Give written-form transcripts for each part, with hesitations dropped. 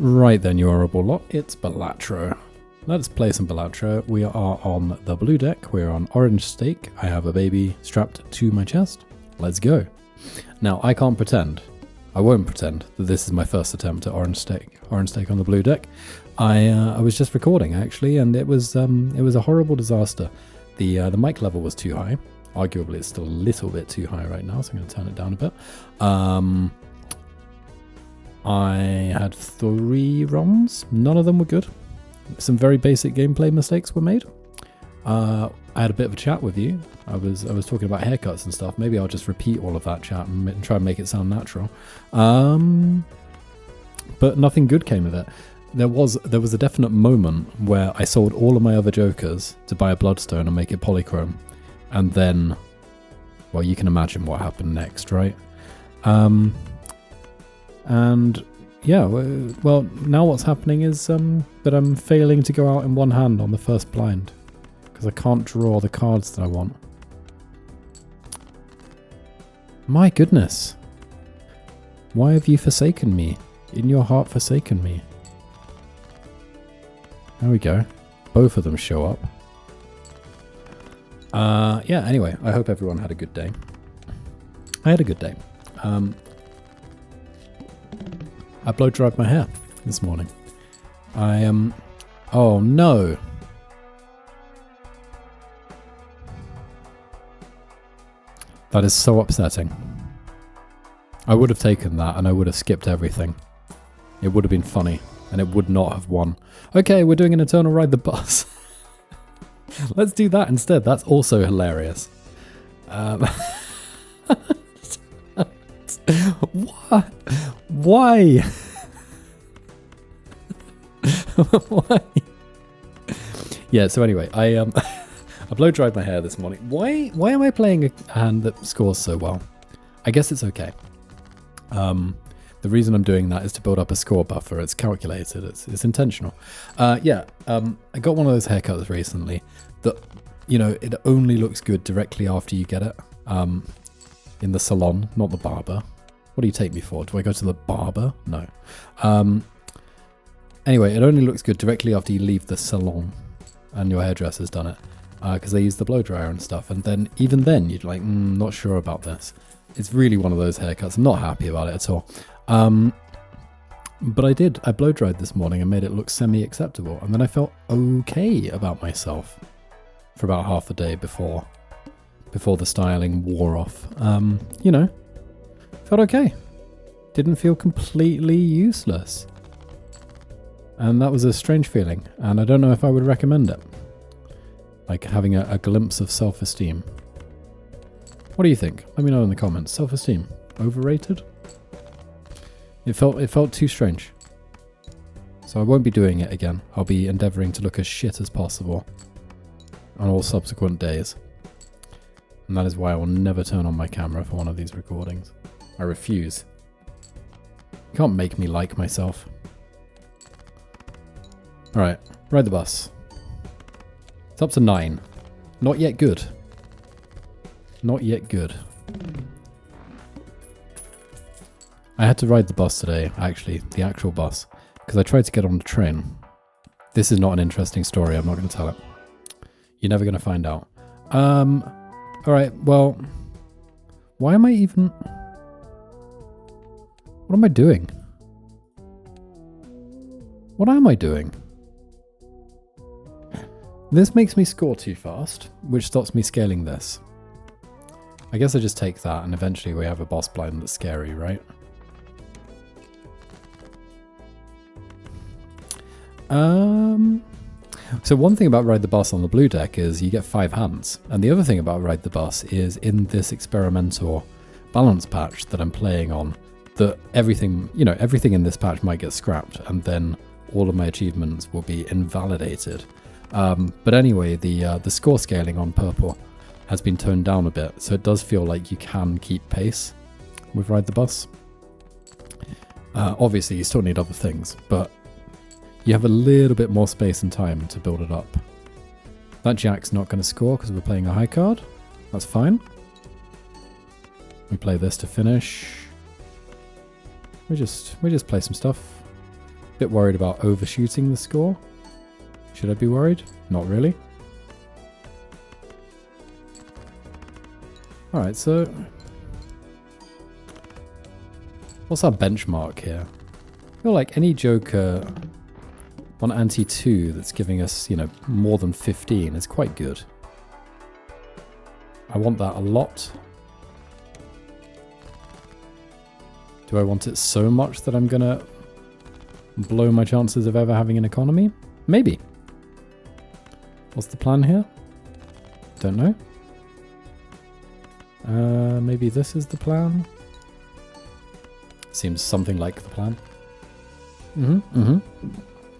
Right then, you horrible lot, it's Balatro. Let's play some Balatro. We are on the blue deck, we're on orange stake. I have a baby strapped to my chest. Let's go. Now, I can't pretend, I won't pretend that this is my first attempt at orange stake on the blue deck. I was just recording actually, and it was a horrible disaster. The mic level was too high. Arguably, it's still a little bit too high right now, so I'm going to turn it down a bit. I had 3 runs. None of them were good. Some very basic gameplay mistakes were made. I had a bit of a chat with you. I was talking about haircuts and stuff. Maybe I'll just repeat all of that chat and try and make it sound natural. But nothing good came of it. There was a definite moment where I sold all of my other jokers to buy a bloodstone and make it polychrome. And then, well, you can imagine what happened next, right? And yeah, well, now what's happening is that I'm failing to go out in one hand on the first blind because I can't draw the cards that I want. My goodness. Why have you forsaken me? In your heart forsaken me. There we go. Both of them show up. Yeah, anyway, I hope everyone had a good day. I had a good day. I blow dried my hair this morning. Oh no. That is so upsetting. I would have taken that and I would have skipped everything. It would have been funny and it would not have won. Okay, we're doing an Eternal Ride the Bus. Let's do that instead. That's also hilarious. What? Why? Why? Yeah, so anyway, I blow dried my hair this morning. Why am I playing a hand that scores so well? I guess it's okay. The reason I'm doing that is to build up a score buffer. It's calculated. It's intentional. I got one of those haircuts recently that, you know, it only looks good directly after you get it. In the salon, not the barber. What do you take me for? Do I go to the barber? No. Anyway, it only looks good directly after you leave the salon and your hairdresser's done it. Because they use the blow dryer and stuff. And then, even then, you're like, not sure about this. It's really one of those haircuts. I'm not happy about it at all. But I did. I blow dried this morning and made it look semi-acceptable. And then I felt okay about myself for about half a day before the styling wore off. You know, felt okay. Didn't feel completely useless. And that was a strange feeling. And I don't know if I would recommend it. Like having a glimpse of self-esteem. What do you think? Let me know in the comments. Self-esteem. Overrated? It felt too strange. So I won't be doing it again. I'll be endeavouring to look as shit as possible on all subsequent days. And that is why I will never turn on my camera for one of these recordings. I refuse. You can't make me like myself. Alright, ride the bus. It's up to 9. Not yet good. Not yet good. I had to ride the bus today, actually, the actual bus, because I tried to get on the train. This is not an interesting story, I'm not going to tell it. You're never going to find out. Alright, well, why am I even... What am I doing? What am I doing? This makes me score too fast, which stops me scaling this. I guess I just take that and eventually we have a boss blind that's scary, right? So one thing about Ride the Bus on the blue deck is you get 5 hands. And the other thing about Ride the Bus is in this experimental balance patch that I'm playing on, that everything in this patch might get scrapped and then all of my achievements will be invalidated. But anyway, the score scaling on purple has been toned down a bit, so it does feel like you can keep pace with Ride the Bus. Obviously, you still need other things, but you have a little bit more space and time to build it up. That jack's not going to score because we're playing a high card. That's fine. We play this to finish. We just play some stuff. Bit worried about overshooting the score. Should I be worried? Not really. Alright, so what's our benchmark here? I feel like any Joker on ante 2 that's giving us, you know, more than 15 is quite good. I want that a lot. Do I want it so much that I'm gonna blow my chances of ever having an economy? Maybe. What's the plan here? Don't know. Maybe this is the plan. Seems something like the plan.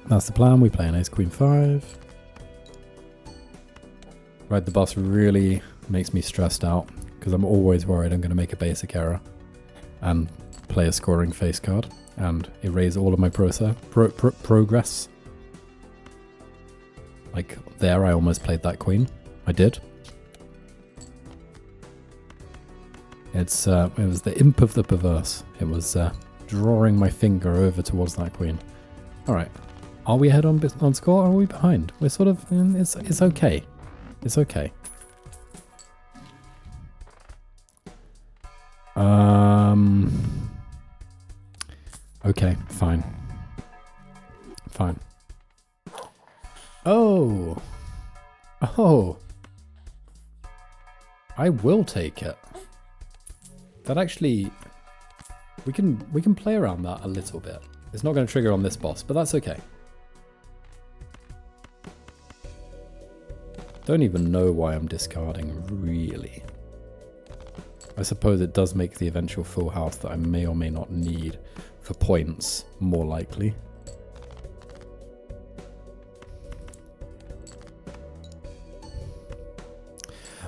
That's the plan. We play an ace queen 5. Ride the bus really makes me stressed out because I'm always worried I'm going to make a basic error and play a scoring face card and erase all of my progress. Like there, I almost played that queen. I did. It was the imp of the perverse. It was drawing my finger over towards that queen. All right, are we ahead on score? Or are we behind? We're sort of. It's okay. It's okay. Okay, fine. Fine. Oh. I will take it. That actually, we can play around that a little bit. It's not going to trigger on this boss, but that's okay. Don't even know why I'm discarding, really. I suppose it does make the eventual full house that I may or may not need for points more likely.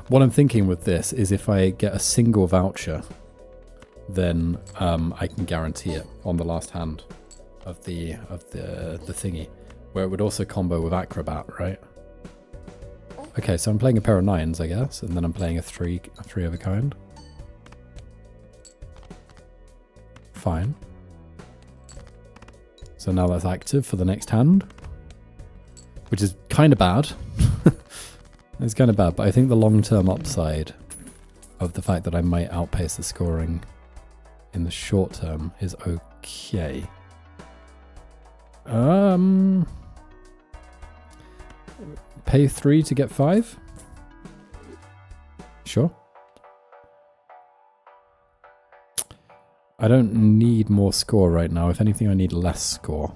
What I'm thinking with this is if I get a single voucher, then I can guarantee it on the last hand of the thingy, where it would also combo with Acrobat, right? Okay, so I'm playing a pair of 9s, I guess, and then I'm playing a three of a kind. Fine. So now that's active for the next hand, which is kind of bad. It's kind of bad, but I think the long-term upside of the fact that I might outpace the scoring in the short term is okay. Pay 3 to get 5? Sure. I don't need more score right now. If anything, I need less score,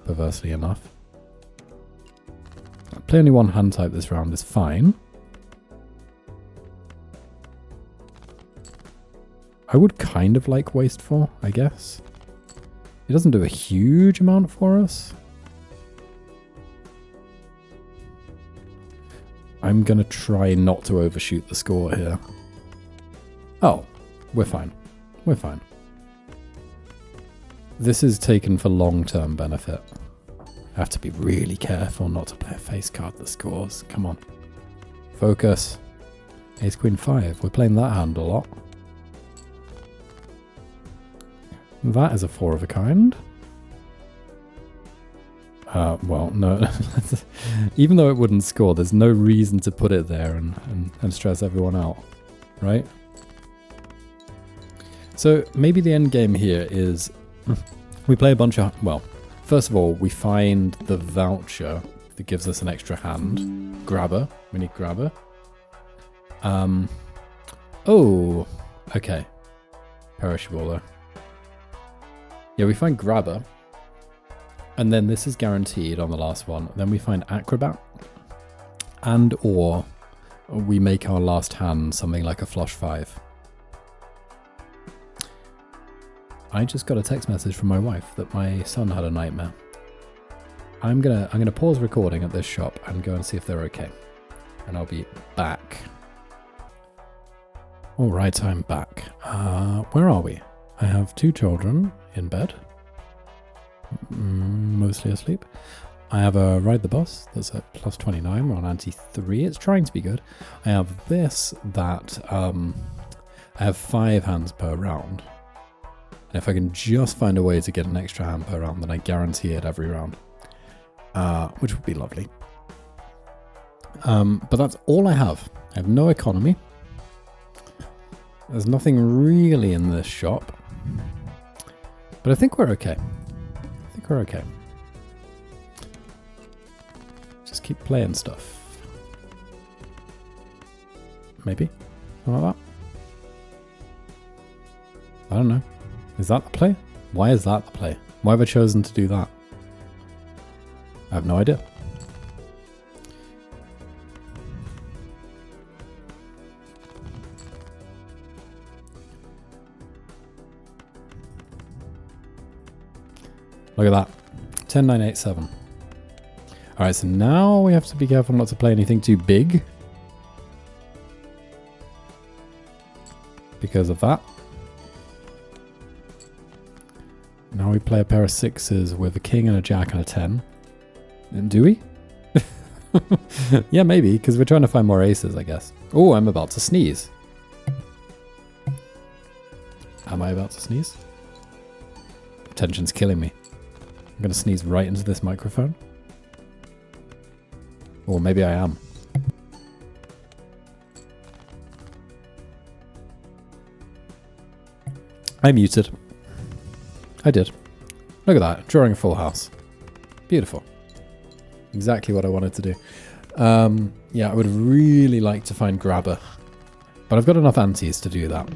perversely enough. Play only one hand type this round is fine. I would kind of like Wasteful, I guess. It doesn't do a huge amount for us. I'm going to try not to overshoot the score here. Oh, we're fine. We're fine. This is taken for long-term benefit. I have to be really careful not to play a face card that scores. Come on. Focus. Ace Queen 5. We're playing that hand a lot. That is a 4 of a kind. Well, no. Even though it wouldn't score, there's no reason to put it there and stress everyone out. Right? So maybe the end game here is we play a bunch of... Well, first of all, we find the voucher that gives us an extra hand. Grabber. We need grabber. Oh, okay. Perishable though. Yeah, we find grabber. And then this is guaranteed on the last one. Then we find acrobat. And or we make our last hand something like a flush 5. I just got a text message from my wife that my son had a nightmare. I'm gonna pause recording at this shop and go and see if they're okay. And I'll be back. Alright, I'm back. Where are we? I have 2 children in bed. Mostly asleep. I have a ride the bus that's at plus 29. We're on ante 3. It's trying to be good. I have this that I have 5 hands per round. And if I can just find a way to get an extra hand per round, then I guarantee it every round. Which would be lovely. But that's all I have. I have no economy. There's nothing really in this shop. But I think we're okay. I think we're okay. Just keep playing stuff. Maybe? Something like that? I don't know. Is that the play? Why is that the play? Why have I chosen to do that? I have no idea. Look at that. 10, 9, 8, 7. Alright, so now we have to be careful not to play anything too big. Because of that. Now we play a pair of 6s with a king and a jack and a 10. And do we? Yeah, maybe, because we're trying to find more aces, I guess. Oh, I'm about to sneeze. Am I about to sneeze? Tension's killing me. I'm going to sneeze right into this microphone. Or maybe I am. I muted. I did. Look at that. Drawing a full house. Beautiful. Exactly what I wanted to do. Yeah, I would really like to find Grabber. But I've got enough antes to do that.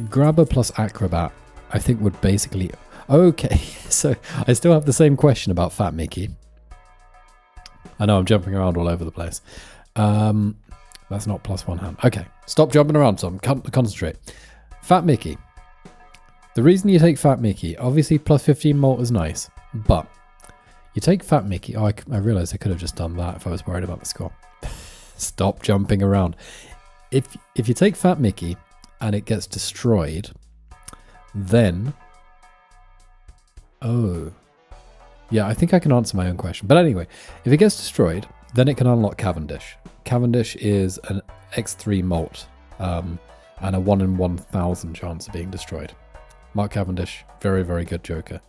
Grabber plus Acrobat, I think would basically... Okay, so I still have the same question about Fat Mickey. I know I'm jumping around all over the place. That's not plus one hand. Okay, stop jumping around, Tom. Concentrate. Fat Mickey. The reason you take Fat Mickey, obviously plus 15 malt is nice, but you take Fat Mickey. Oh, I realized I could have just done that if I was worried about the score. Stop jumping around. If you take Fat Mickey and it gets destroyed, then... Oh. Yeah, I think I can answer my own question. But anyway, if it gets destroyed, then it can unlock Cavendish. Cavendish is an X3 malt and a 1 in 1,000 chance of being destroyed. Mark Cavendish, very, very good joker.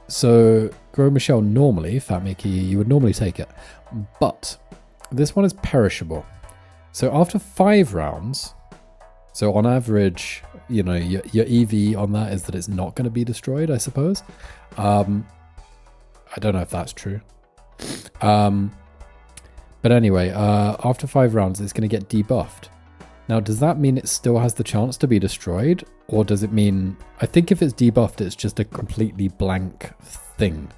So, Gros Michel normally, Fat Mickey, you would normally take it. But this one is perishable. So after 5 rounds, so on average, you know, your EV on that is that it's not going to be destroyed, I suppose. I don't know if that's true. But anyway, after 5 rounds, it's going to get debuffed. Now, does that mean it still has the chance to be destroyed? Or does it mean... I think if it's debuffed, it's just a completely blank thing.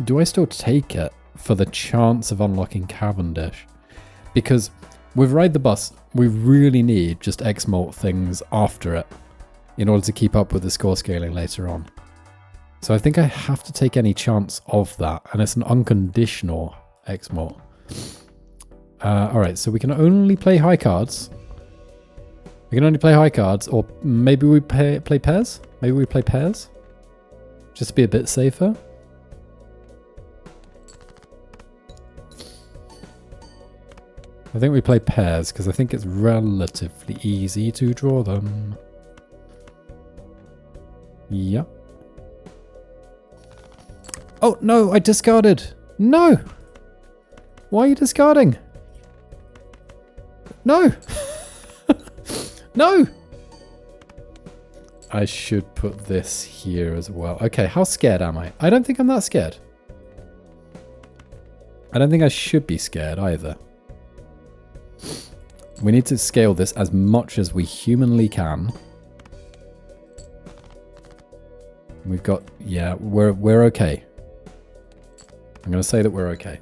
Do I still take it for the chance of unlocking Cavendish? Because with Ride the Bus, we really need just X-Malt things after it in order to keep up with the score scaling later on. So I think I have to take any chance of that, and it's an unconditional X-Malt. Alright, so we can only play high cards. We can only play high cards, or maybe we play pairs? Maybe we play pairs? Just to be a bit safer? I think we play pairs, because I think it's relatively easy to draw them. Yeah. Oh, no, I discarded. No! Why are you discarding? No! No! I should put this here as well. Okay, how scared am I? I don't think I'm that scared. I don't think I should be scared either. We need to scale this as much as we humanly can. We've got... Yeah, we're okay. I'm going to say that we're okay.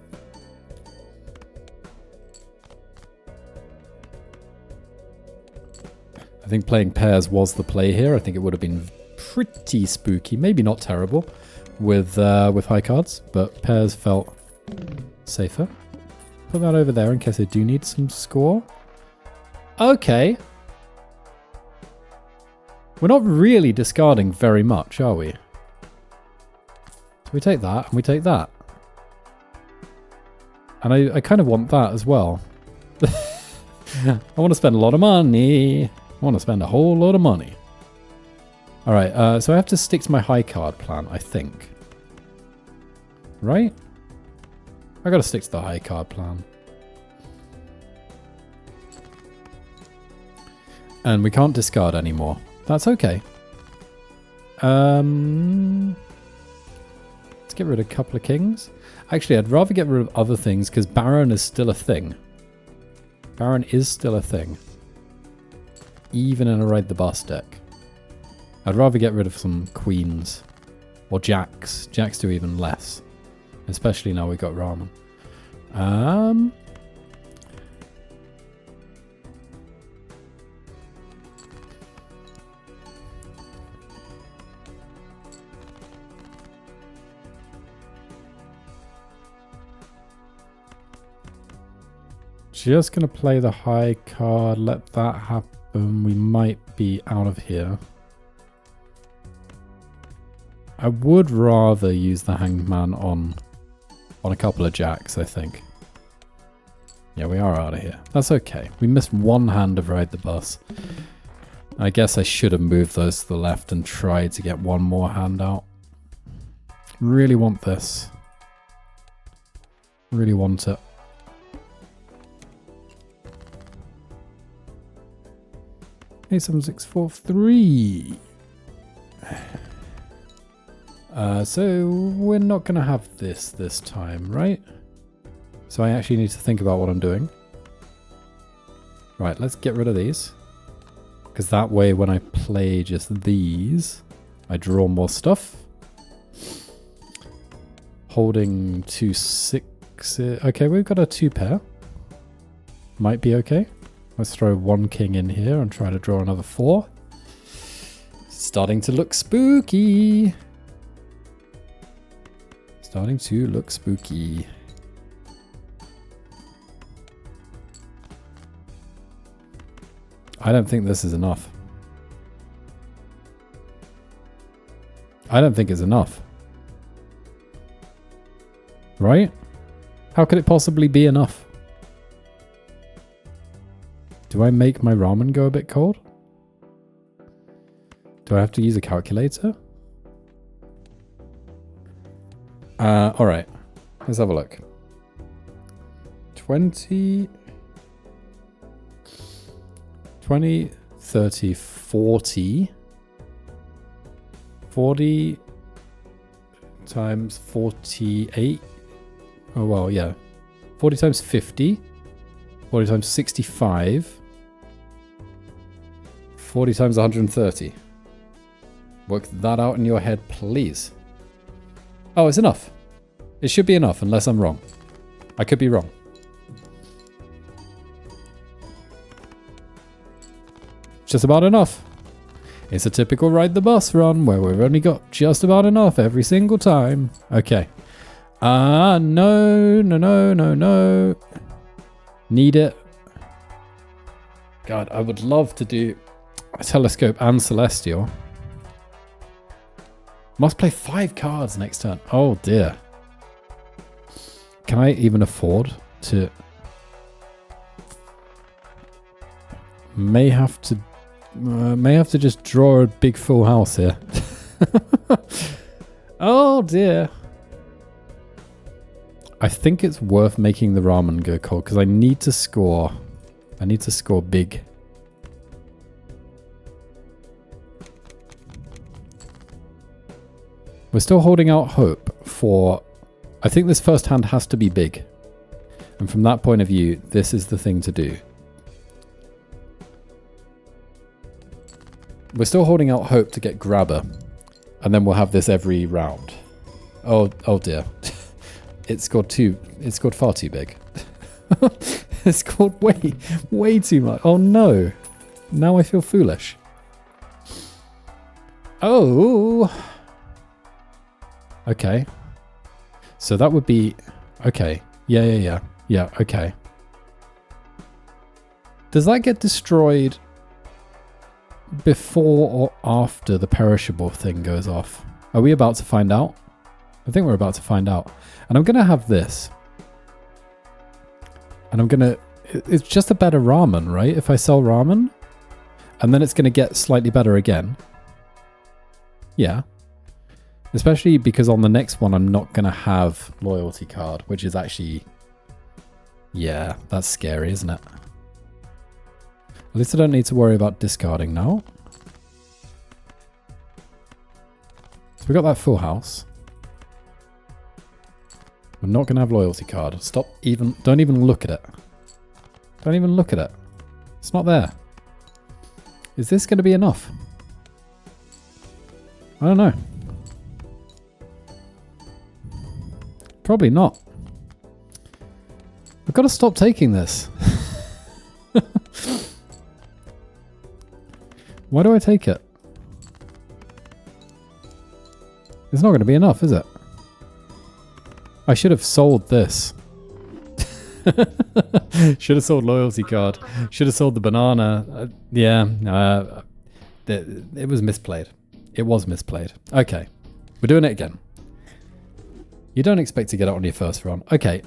I think playing pairs was the play here. I think it would have been pretty spooky. Maybe not terrible with high cards, but pairs felt safer. Put that over there in case I do need some score. Okay. We're not really discarding very much, are we? So we take that and we take that. And I kind of want that as well. I want to spend a lot of money. I want to spend a whole lot of money. All right, so I have to stick to my high card plan, I think. Right? I got to stick to the high card plan. And we can't discard anymore. That's okay. Let's get rid of a couple of kings. Actually, I'd rather get rid of other things because Baron is still a thing. Baron is still a thing. Even in a Ride the Bus deck. I'd rather get rid of some queens. Or jacks. Jacks do even less. Especially now we've got Ramen. Just gonna play the high card, let that happen. We might be out of here. I would rather use the Hanged Man on a couple of jacks, I think. Yeah, we are out of here. That's okay. We missed one hand of Ride the Bus. I guess I should have moved those to the left and tried to get one more hand out. Really want this. Really want it. Hey, 7643. So we're not going to have this time, right? So I actually need to think about what I'm doing. Right, let's get rid of these. Because that way when I play just these, I draw more stuff. Holding 2 6. Okay, we've got a 2 pair. Might be okay. Let's throw 1 king in here and try to draw another 4. Starting to look spooky. Starting to look spooky. I don't think this is enough. I don't think it's enough. Right? How could it possibly be enough? Do I make my ramen go a bit cold? Do I have to use a calculator? Alright. Let's have a look. 20, 30, 40. 40 times 48. Oh, well, yeah. 40 times 50. 40 times 65. 40 times 130. Work that out in your head, please. Oh, it's enough. It should be enough, unless I'm wrong. I could be wrong. Just about enough. It's a typical Ride the Bus run where we've only got just about enough every single time. Okay. No. Need it. God, I would love to do a Telescope and Celestial. Must play 5 cards next turn. Oh dear. Can I even afford to... May have to just draw a big full house here. Oh dear. I think it's worth making the ramen go cold because I need to score. I need to score big. We're still holding out hope for... I think this first hand has to be big. And from that point of view, this is the thing to do. We're still holding out hope to get grabber. And then we'll have this every round. Oh dear. It scored far too big. It scored way too much. Oh no. Now I feel foolish. Oh. Okay. So that would be... Okay. Yeah, okay. Does that get destroyed before or after the perishable thing goes off? Are we about to find out? I think we're about to find out. And I'm going to have this. And I'm going to... it's just a better ramen, right? If I sell ramen, and then it's going to get slightly better again. Yeah. Especially because on the next one, I'm not going to have loyalty card, which is actually... Yeah, that's scary, isn't it? At least I don't need to worry about discarding now. So we got that full house. We're not going to have loyalty card. Stop even... Don't even look at it. Don't even look at it. It's not there. Is this going to be enough? I don't know. Probably not. I've got to stop taking this. Why do I take it? It's not going to be enough, is it? I should have sold this. Should have sold loyalty card. Should have sold the banana. It was misplayed. It was misplayed. Okay. We're doing it again. You don't expect to get it on your first run. Okay.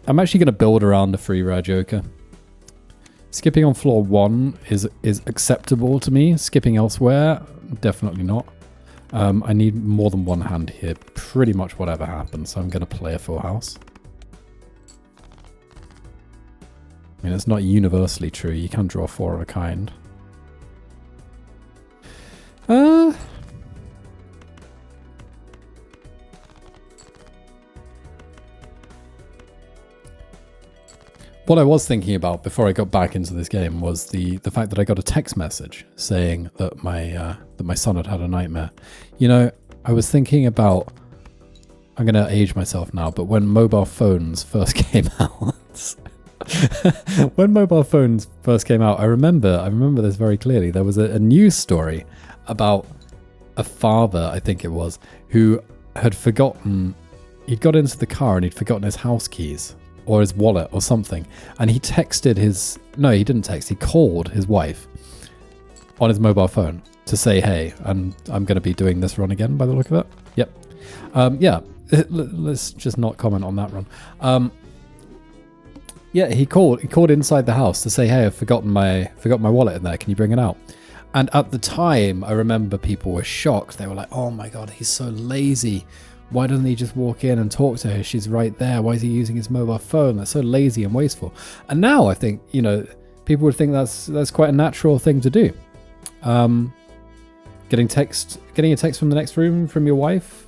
I'm actually going to build around a free rare joker. Skipping on floor 1 is acceptable to me. Skipping elsewhere, definitely not. I need more than one hand here, pretty much whatever happens. So I'm going to play a full house. I mean, it's not universally true. You can draw 4 of a kind. What I was thinking about before I got back into this game was the fact that I got a text message saying that my son had had a nightmare. You know, I was thinking about, I'm going to age myself now, but when mobile phones first came out, when mobile phones first came out, I remember this very clearly. There was a news story about a father, I think it was, who had forgotten, he'd got into the car and he'd forgotten his house keys. Or his wallet or something. And he texted his... No, he didn't text. He called his wife on his mobile phone to say, hey, I'm going to be doing this run again by the look of it. Yep. Yeah, let's just not comment on that run. Yeah, he called inside the house to say, hey, I've forgotten my wallet in there. Can you bring it out? And at the time, I remember people were shocked. They were like, oh my God, he's so lazy. Why doesn't he just walk in and talk to her? She's right there. Why is he using his mobile phone? That's so lazy and wasteful. And now I think, you know, people would think that's quite a natural thing to do. Getting a text from the next room from your wife,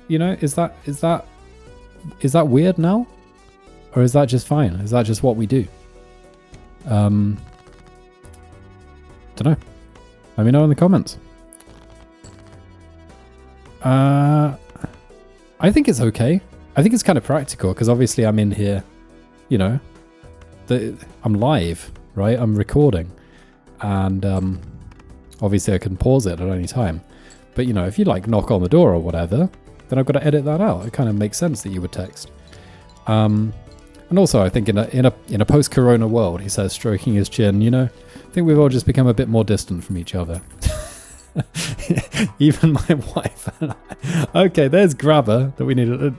you know, is that weird now? Or is that just fine? Is that just what we do? Don't know. Let me know in the comments. I think it's okay. I think it's kind of practical because obviously I'm in here, you know, I'm live, right? I'm recording and obviously I can pause it at any time. But, you know, if you like knock on the door or whatever, then I've got to edit that out. It kind of makes sense that you would text. And also I think in a post-corona world, he says, stroking his chin, you know, I think we've all just become a bit more distant from each other. Even my wife and I. Okay, there's Grabber that we needed.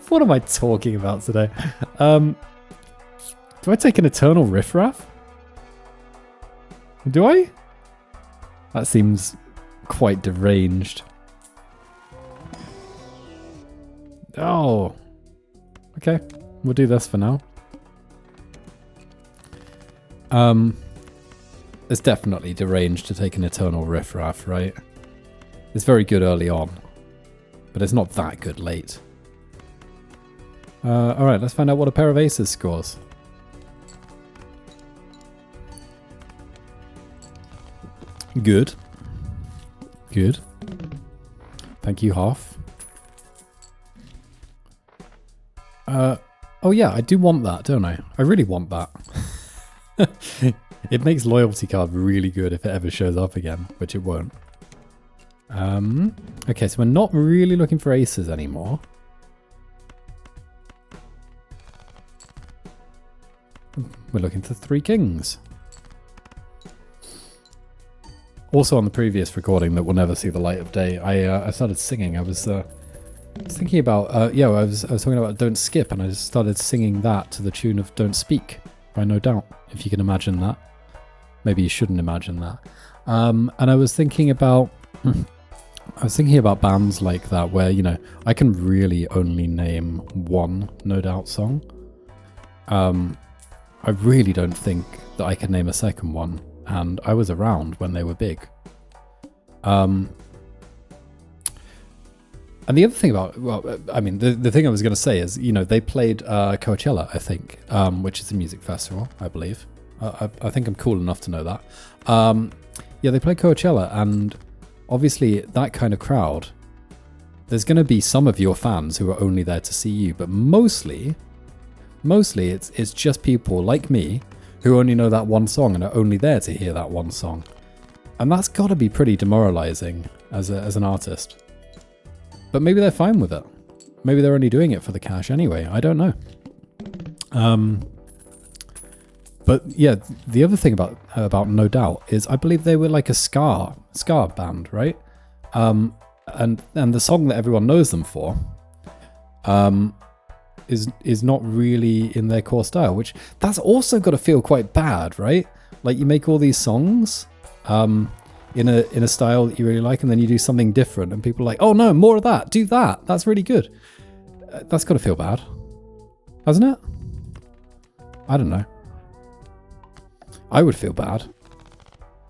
What am I talking about today? Do I take an eternal riffraff? Do I? That seems quite deranged. Oh. Okay, we'll do this for now. It's definitely deranged to take an eternal riffraff, right? It's very good early on, but it's not that good late. Alright, let's find out what a pair of aces scores. Good. Good. Thank you, Half. Oh yeah, I do want that, don't I? I really want that. It makes loyalty card really good if it ever shows up again, which it won't. Okay, so we're not really looking for aces anymore. We're looking for 3 kings. Also on the previous recording that will never see the light of day, I started singing. I was I was thinking about, yeah, I was talking about Don't Skip, and I just started singing that to the tune of Don't Speak by No Doubt, if you can imagine that. Maybe you shouldn't imagine that. And I was thinking about bands like that where, you know, I can really only name one No Doubt song. I really don't think that I can name a second one, and I was around when they were big. And the other thing about, well, I mean, the thing I was going to say is, you know, they played Coachella, I think, which is a music festival, I believe. I think I'm cool enough to know that. Yeah, they played Coachella, and obviously that kind of crowd, there's going to be some of your fans who are only there to see you, but mostly it's just people like me who only know that one song and are only there to hear that one song. And that's got to be pretty demoralizing as an artist. But maybe they're fine with it. Maybe they're only doing it for the cash anyway. I don't know. But yeah, the other thing about No Doubt is I believe they were like a ska band, right? And the song that everyone knows them for is not really in their core style, which that's also got to feel quite bad, right? Like you make all these songs in a style that you really like, and then you do something different, and people are like, oh no, more of that, do that, that's really good. That's got to feel bad, hasn't it? I don't know. I would feel bad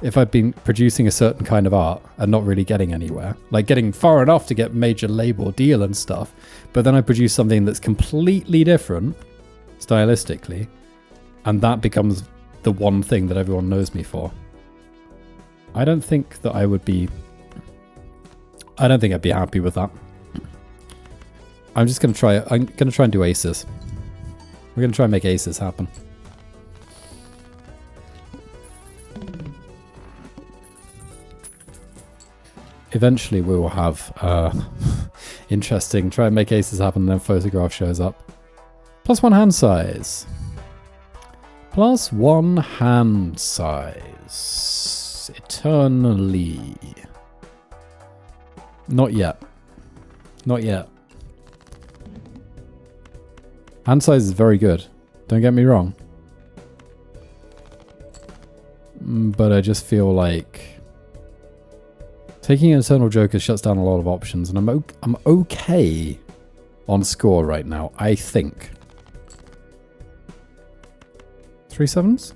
if I'd been producing a certain kind of art and not really getting anywhere, like getting far enough to get major label deal and stuff, but then I produce something that's completely different stylistically, and that becomes the one thing that everyone knows me for. I don't think I'd be happy with that. I'm going to try and do aces. We're going to try and make aces happen. Eventually we will have interesting, try and make aces happen, and then photograph shows up. +1 hand size. +1 hand size. Eternally. Not yet. Not yet. Hand size is very good. Don't get me wrong. But I just feel like taking an Eternal Joker shuts down a lot of options, and I'm okay on score right now, I think. 3 sevens?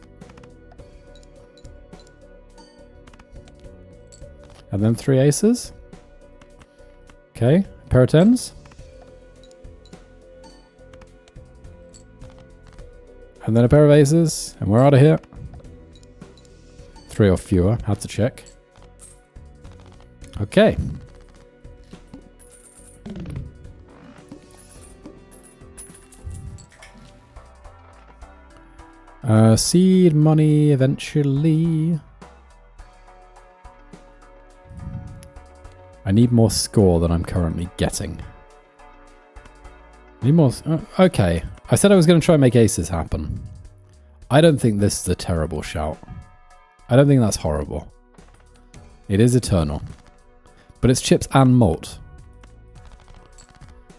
And then 3 aces. Okay, a pair of 10s. And then a pair of aces, and we're out of here. 3 or fewer, had to check. Okay. Seed money eventually. I need more score than I'm currently getting. Need more. Okay. I said I was going to try and make aces happen. I don't think this is a terrible shout. I don't think that's horrible. It is eternal. But it's chips and malt.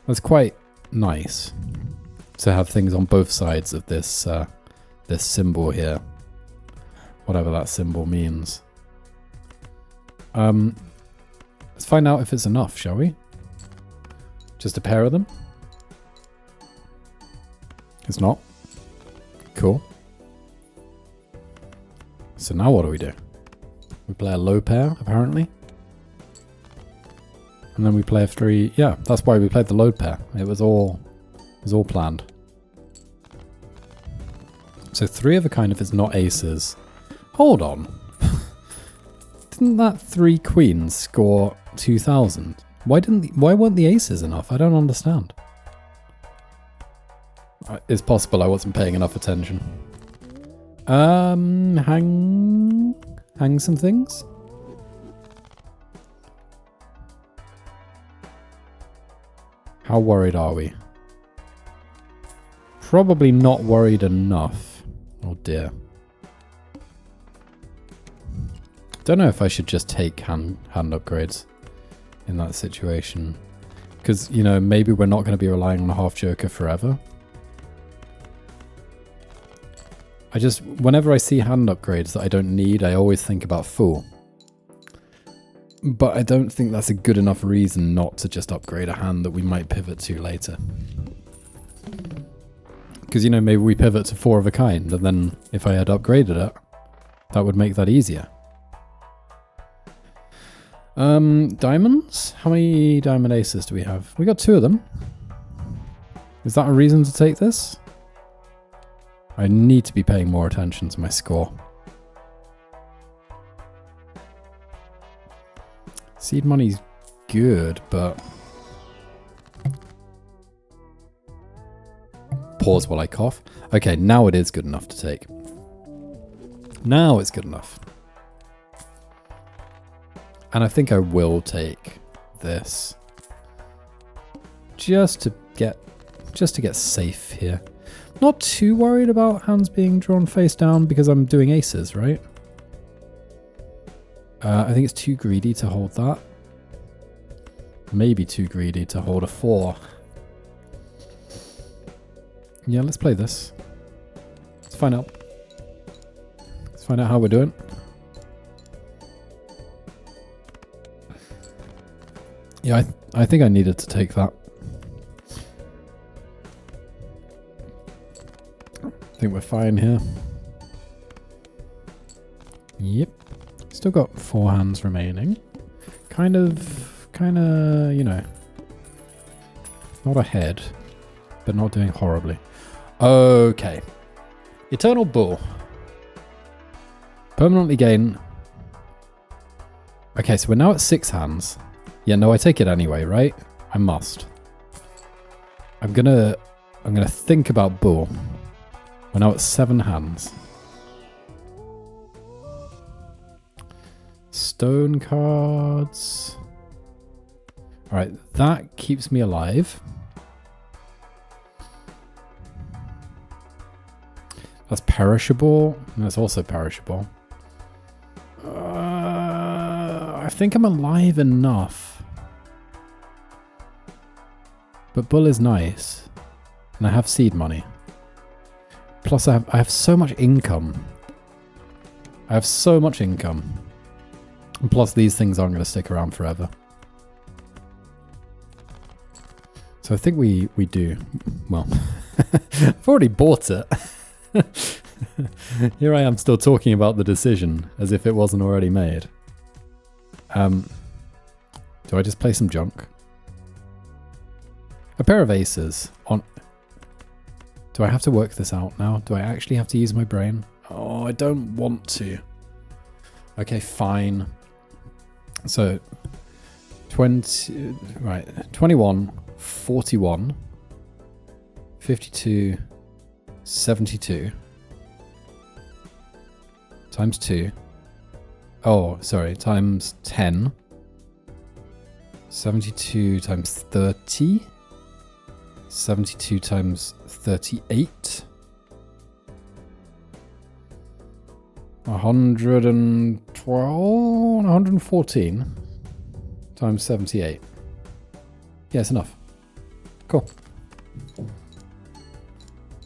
That's quite nice to have things on both sides of this this symbol here. Whatever that symbol means. Let's find out if it's enough, shall we? Just a pair of them? It's not. Cool. So now what do? We play a low pair, apparently. And then we play a 3. Yeah, that's why we played the low pair. It was all planned. So 3 of a kind if it's not aces. Hold on. Didn't that 3 queens score 2,000? Why weren't the aces enough? I don't understand. It's possible I wasn't paying enough attention. Hang some things. How worried are we? Probably not worried enough. Oh dear. Don't know if I should just take hand upgrades in that situation. Because, you know, maybe we're not going to be relying on a half joker forever. Whenever I see hand upgrades that I don't need, I always think about full. But I don't think that's a good enough reason not to just upgrade a hand that we might pivot to later. Because, you know, maybe we pivot to 4 of a kind, and then if I had upgraded it, that would make that easier. Diamonds? How many diamond aces do we have? We got 2 of them. Is that a reason to take this? I need to be paying more attention to my score. Seed money's good, but... Pause while I cough. Okay, now it is good enough to take. Now it's good enough. And I think I will take this. Just to get safe here. Not too worried about hands being drawn face down because I'm doing aces, right? I think it's too greedy to hold that. Maybe too greedy to hold a 4. Yeah, let's play this. Let's find out. Let's find out how we're doing. Yeah, I think I needed to take that. I think we're fine here. Yep. Still got 4 hands remaining. Kind of, you know. Not ahead, but not doing horribly. Okay. Eternal Bull. Permanently gain. Okay, so we're now at 6 hands. Yeah, no, I take it anyway, right? I must. I'm gonna think about Bull. We're now at 7 hands. Stone cards. Alright, that keeps me alive. That's perishable. And that's also perishable. I think I'm alive enough. But Bull is nice. And I have seed money. Plus I have so much income. I have so much income. And plus these things aren't going to stick around forever. So I think we do. Well, I've already bought it. Here I am still talking about the decision as if it wasn't already made. Do I just play some junk? A pair of aces on... Do I have to work this out now? Do I actually have to use my brain? Oh, I don't want to. Okay, fine. So, 20... Right, 21, 41, 52, 72, times 2. Oh, sorry, times 10. 72 times 30. 72 times 38. 112, 114 times 78. Yeah, it's enough. Cool.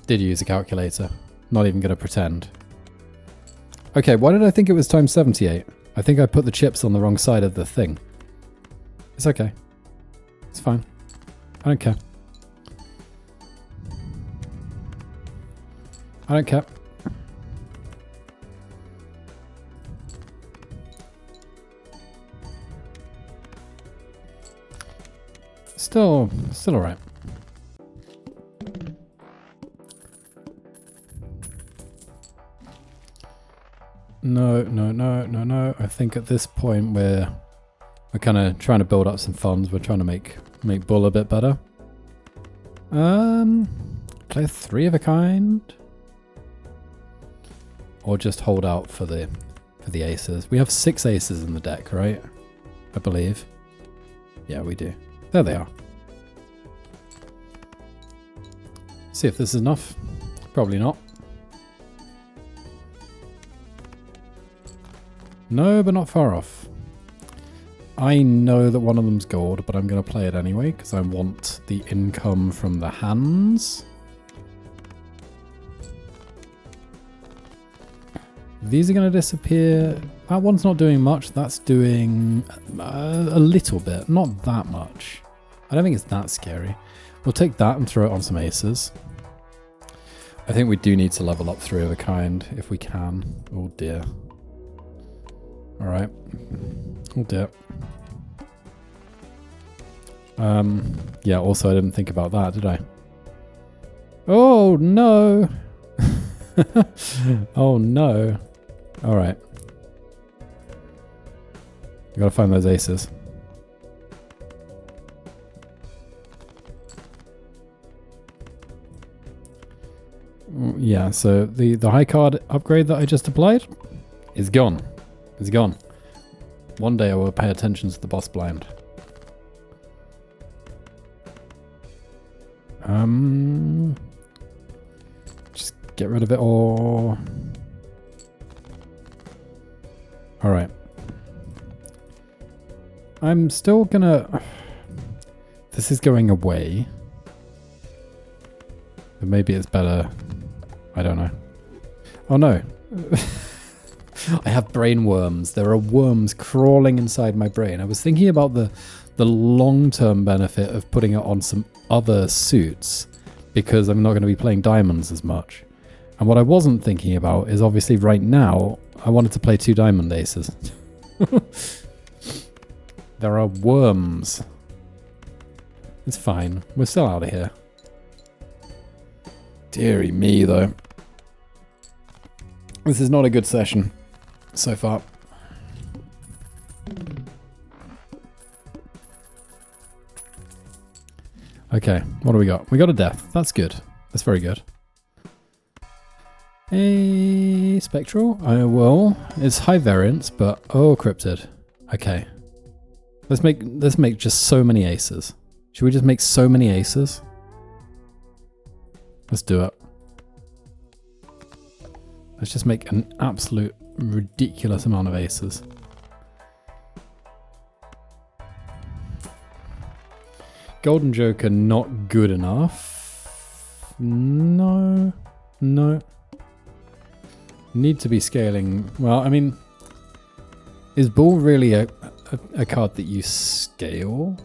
Did use a calculator. Not even going to pretend. Okay, why did I think it was times 78? I think I put the chips on the wrong side of the thing. It's okay. It's fine. I don't care. I don't care. Still alright. No. I think at this point we're kind of trying to build up some funds. We're trying to make Bull a bit better. Play 3 of a kind, or just hold out for the aces. We have 6 aces in the deck, right? I believe. Yeah, we do. There they are. See if this is enough. Probably not. No, but not far off. I know that one of them's gold, but I'm going to play it anyway because I want the income from the hands. These are going to disappear. That one's not doing much. That's doing a little bit. Not that much. I don't think it's that scary. We'll take that and throw it on some aces. I think we do need to level up 3 of a kind if we can. Oh dear. Alright. Oh dear. Yeah, also I didn't think about that, did I? Oh no! Oh no. Alright. We gotta find those aces. Yeah, so the high card upgrade that I just applied is gone. It's gone. One day I will pay attention to the boss blind. Just get rid of it all. Alright. I'm still gonna... This is going away. But maybe it's better... I don't know. Oh no. I have brain worms. There are worms crawling inside my brain. I was thinking about the long-term benefit of putting it on some other suits because I'm not going to be playing diamonds as much. And what I wasn't thinking about is obviously right now I wanted to play 2 diamond aces. There are worms. It's fine. We're still out of here. Deary me, though. This is not a good session so far. Okay, what do we got? We got a death. That's good. That's very good. A spectral. I will. It's high variance, but oh, cryptid. Okay. Let's make just so many aces. Should we just make so many aces? Let's do it. Let's just make an absolute ridiculous amount of aces. Golden Joker not good enough. No. No. Need to be scaling. Well, I mean, is Bull really a card that you scale?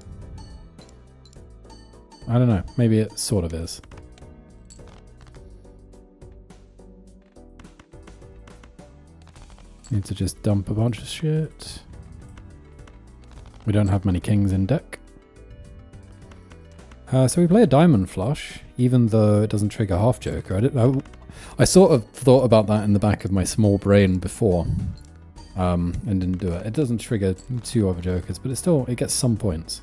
I don't know. Maybe it sort of is. Need to just dump a bunch of shit. We don't have many kings in deck. So we play a diamond flush, even though it doesn't trigger half joker. I sort of thought about that in the back of my small brain before, and didn't do it. It doesn't trigger 2 other jokers, but it gets some points.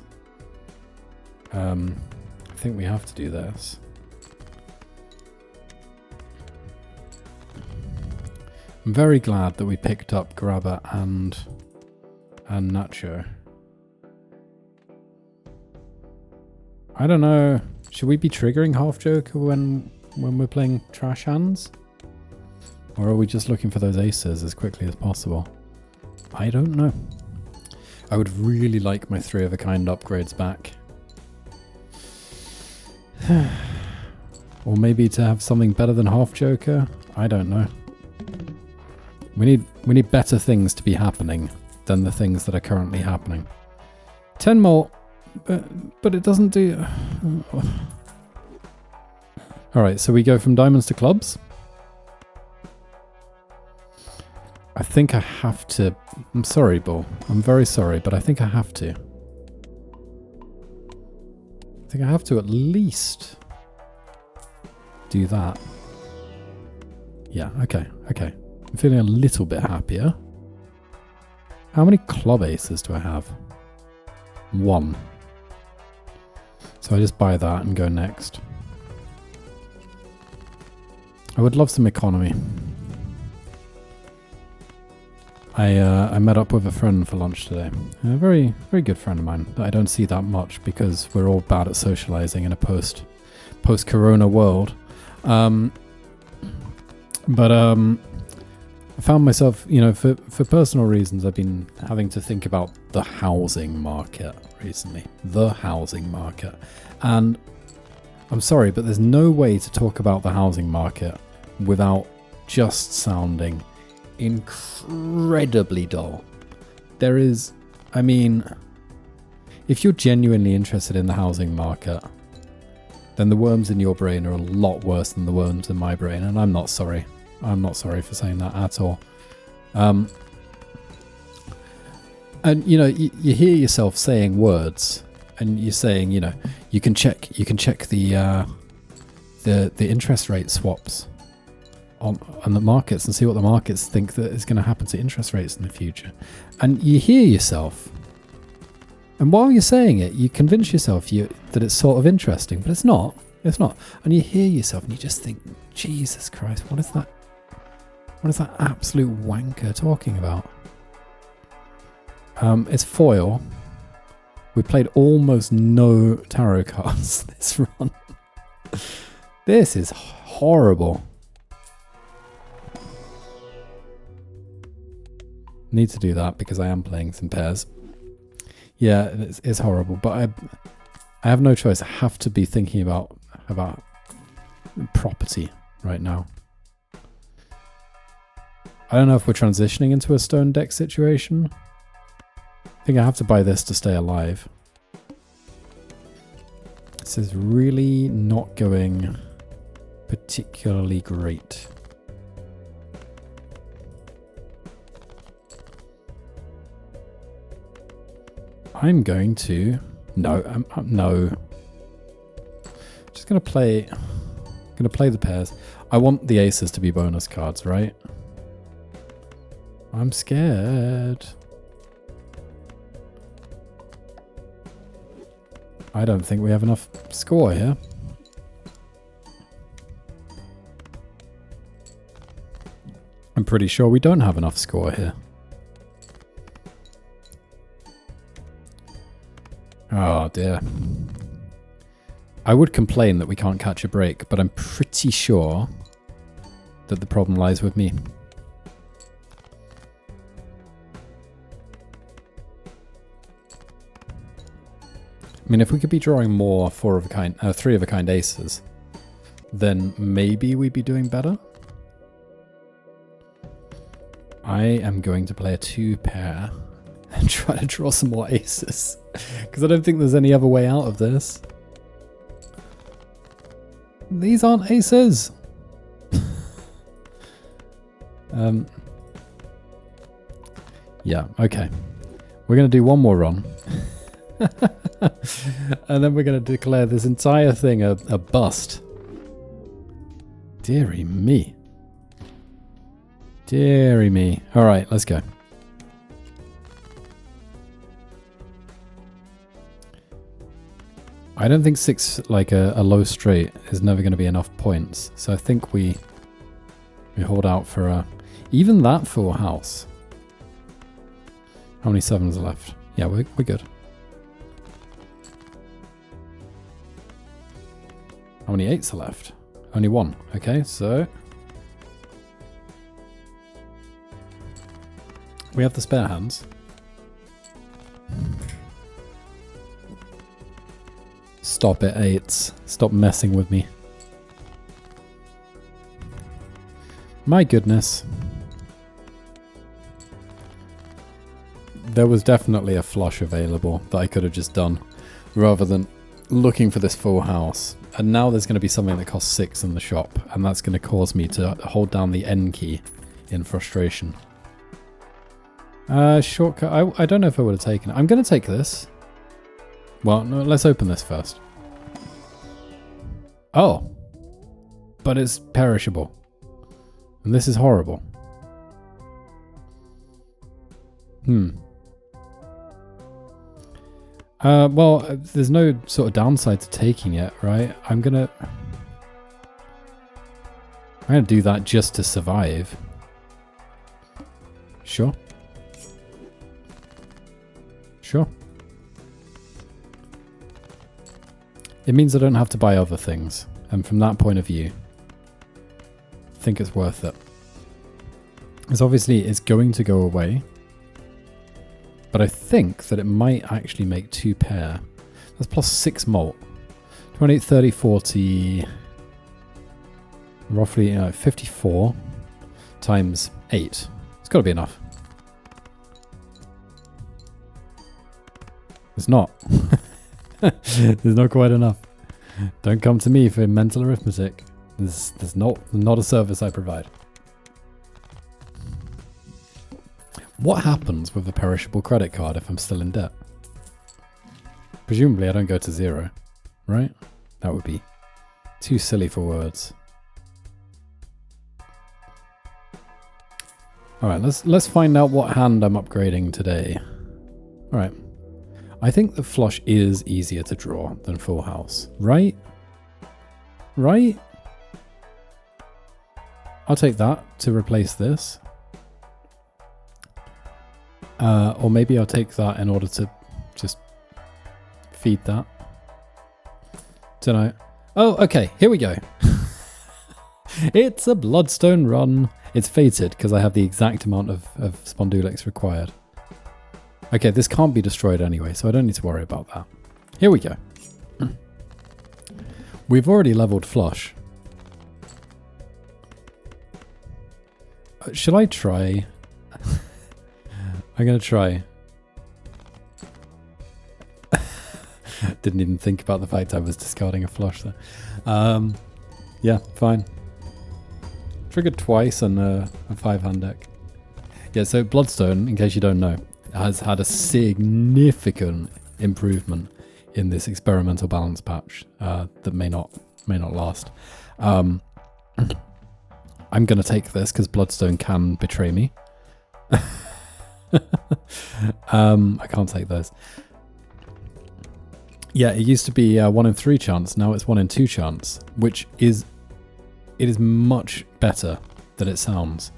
I think we have to do this. I'm very glad that we picked up Grabber and Nacho. I don't know. Should we be triggering half joker when we're playing trash hands? Or are we just looking for those aces as quickly as possible? I don't know. I would really like my 3 of a kind upgrades back. Or maybe to have something better than half joker? I don't know. We need better things to be happening than the things that are currently happening. 10 more, but it doesn't do... Alright, so we go from diamonds to clubs. I think I have to... I'm sorry, Bull. I'm very sorry, but I think I have to. I think I have to at least do that. Yeah, okay, okay. I'm feeling a little bit happier. How many club aces do I have? 1. So I just buy that and go next. I would love some economy. I met up with a friend for lunch today. A very, very good friend of mine that I don't see that much because we're all bad at socializing in a post-corona world. I found myself, you know, for personal reasons, I've been having to think about the housing market recently. The housing market. And I'm sorry, but there's no way to talk about the housing market without just sounding incredibly dull. There is, I mean, if you're genuinely interested in the housing market, then the worms in your brain are a lot worse than the worms in my brain, and I'm not sorry. I'm not sorry for saying that at all. And you know, you hear yourself saying words, and you're saying, you know, you can check the interest rate swaps on the markets and see what the markets think that is going to happen to interest rates in the future. And you hear yourself, and while you're saying it, you convince yourself that it's sort of interesting, but it's not. It's not. And you hear yourself, and you just think, Jesus Christ, what is that? What is that absolute wanker talking about? It's foil. We played almost no tarot cards this run. This is horrible. Need to do that because I am playing some pairs. Yeah, it's horrible, but I have no choice. I have to be thinking about property right now. I don't know if we're transitioning into a stone deck situation. I think I have to buy this to stay alive. This is really not going particularly great. I'm going to... No, no. Just going to play the pairs. I want the aces to be bonus cards, right? I'm scared. I don't think we have enough score here. I'm pretty sure we don't have enough score here. Oh dear. I would complain that we can't catch a break, but I'm pretty sure that the problem lies with me. I mean, if we could be drawing more three of a kind aces, then maybe we'd be doing better. I am going to play a 2-pair and try to draw some more aces, because I don't think there's any other way out of this. These aren't aces. Yeah, okay. We're going to do one more run. And then we're going to declare this entire thing a bust. Deary me. Deary me. Alright, let's go. I don't think 6, like a low straight, is never going to be enough points. So I think we hold out for even that full house. How many 7s are left? Yeah, we're good. How many 8s are left? Only 1. Okay, so we have the spare hands. Stop it, 8s. Stop messing with me. My goodness. There was definitely a flush available that I could have just done, rather than looking for this full house. And now there's going to be something that costs 6 in the shop, and that's going to cause me to hold down the N key in frustration. Shortcut. I don't know if I would have taken it. I'm going to take this. Well, no, let's open this first. Oh. But it's perishable. And this is horrible. Well, there's no sort of downside to taking it, right? I'm gonna do that just to survive. Sure. Sure. It means I don't have to buy other things, and from that point of view, I think it's worth it. is obviously it's going to go away. But I think that it might actually make 2 pair. That's plus 6 malt. 28, 30, 40... Roughly 54 times 8. It's got to be enough. It's not. There's not quite enough. Don't come to me for mental arithmetic. There's not a service I provide. What happens with a perishable credit card if I'm still in debt? Presumably I don't go to 0, right? That would be too silly for words. Alright, let's find out what hand I'm upgrading today. Alright. I think the flush is easier to draw than full house, right? Right? I'll take that to replace this. Or maybe I'll take that in order to just feed that. Don't know. Oh, okay, here we go. It's a bloodstone run. It's fated because I have the exact amount of Spondulics required. Okay, this can't be destroyed anyway, so I don't need to worry about that. Here we go. We've already leveled flush. Shall I try? I'm going to try. Didn't even think about the fact I was discarding a flush there. Yeah, fine. Triggered twice on a 5-hand deck. Yeah, so Bloodstone, in case you don't know, has had a significant improvement in this experimental balance patch that may not last. I'm going to take this because Bloodstone can betray me. I can't take those. Yeah, it used to be 1 in 3 chance. Now it's 1 in 2 chance, which is much better than it sounds,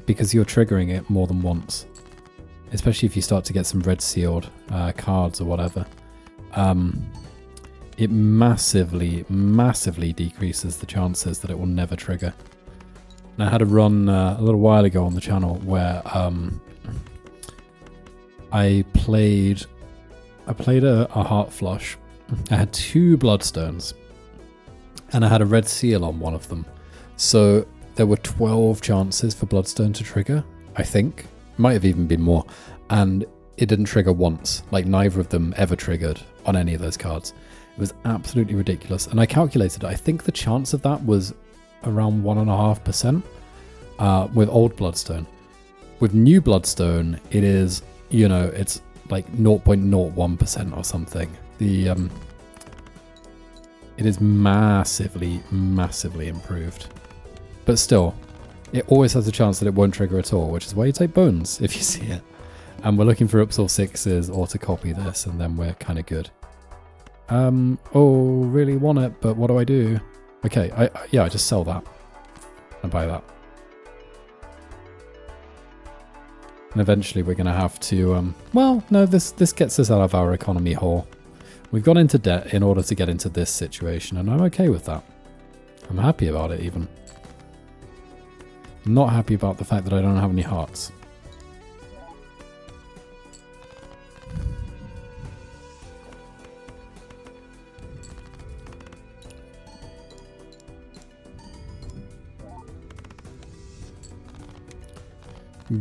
because you're triggering it more than once, especially if you start to get some red sealed cards or whatever. It massively decreases the chances that it will never trigger. And I had a run a little while ago on the channel where I played a heart flush. I had 2 bloodstones and I had a red seal on one of them. So there were 12 chances for bloodstone to trigger, I think. Might have even been more. And it didn't trigger once. Like, neither of them ever triggered on any of those cards. It was absolutely ridiculous. And I calculated, I think the chance of that was around 1.5% with old bloodstone. With new bloodstone, it is, you know, it's like 0.01% or something. It is massively improved. But still, it always has a chance that it won't trigger at all, which is why you take bones if you see it. And we're looking for ups or 6s or to copy this, and then we're kind of good. Oh, really want it, but what do I do? Okay, I just sell that and buy that. And eventually we're going to have to, well, no, this gets us out of our economy hole. We've gone into debt in order to get into this situation, and I'm okay with that. I'm happy about it, even. I'm not happy about the fact that I don't have any hearts.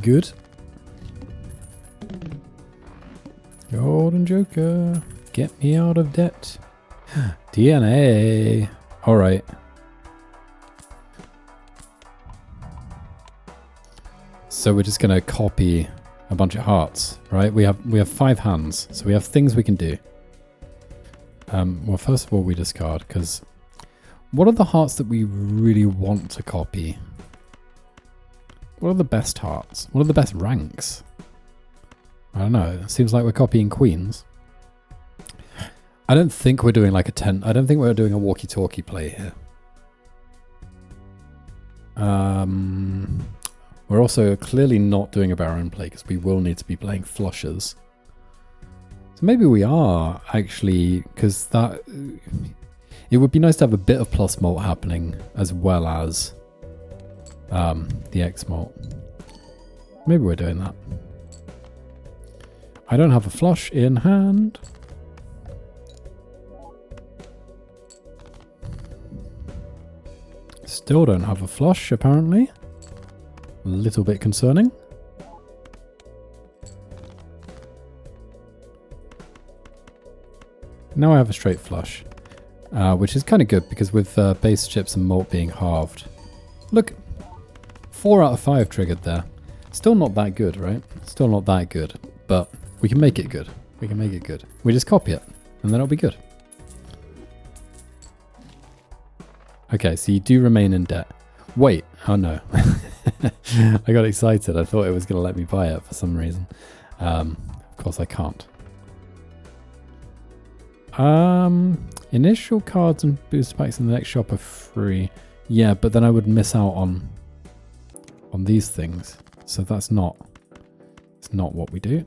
Good. Golden Joker, get me out of debt. DNA. All right. So we're just gonna copy a bunch of hearts, right? We have 5 hands, so we have things we can do. Well, first of all, we discard, because what are the hearts that we really want to copy? What are the best hearts? What are the best ranks? I don't know. It seems like we're copying queens. I don't think we're doing like a 10. I don't think we're doing a walkie-talkie play here. We're also clearly not doing a Baron play because we will need to be playing flushes. So maybe we are actually, because that... It would be nice to have a bit of plus malt happening as well as the X malt. Maybe we're doing that. I don't have a flush in hand. Still don't have a flush, apparently. A little bit concerning. Now I have a straight flush, which is kind of good because with base chips and malt being halved. Look, 4 out of 5 triggered there. Still not that good, right? Still not that good, but we can make it good. We can make it good. We just copy it, and then it'll be good. Okay, so you do remain in debt. Wait, oh no. I got excited. I thought it was going to let me buy it for some reason. Of course I can't. Initial cards and booster packs in the next shop are free. Yeah, but then I would miss out on these things. So it's not what we do.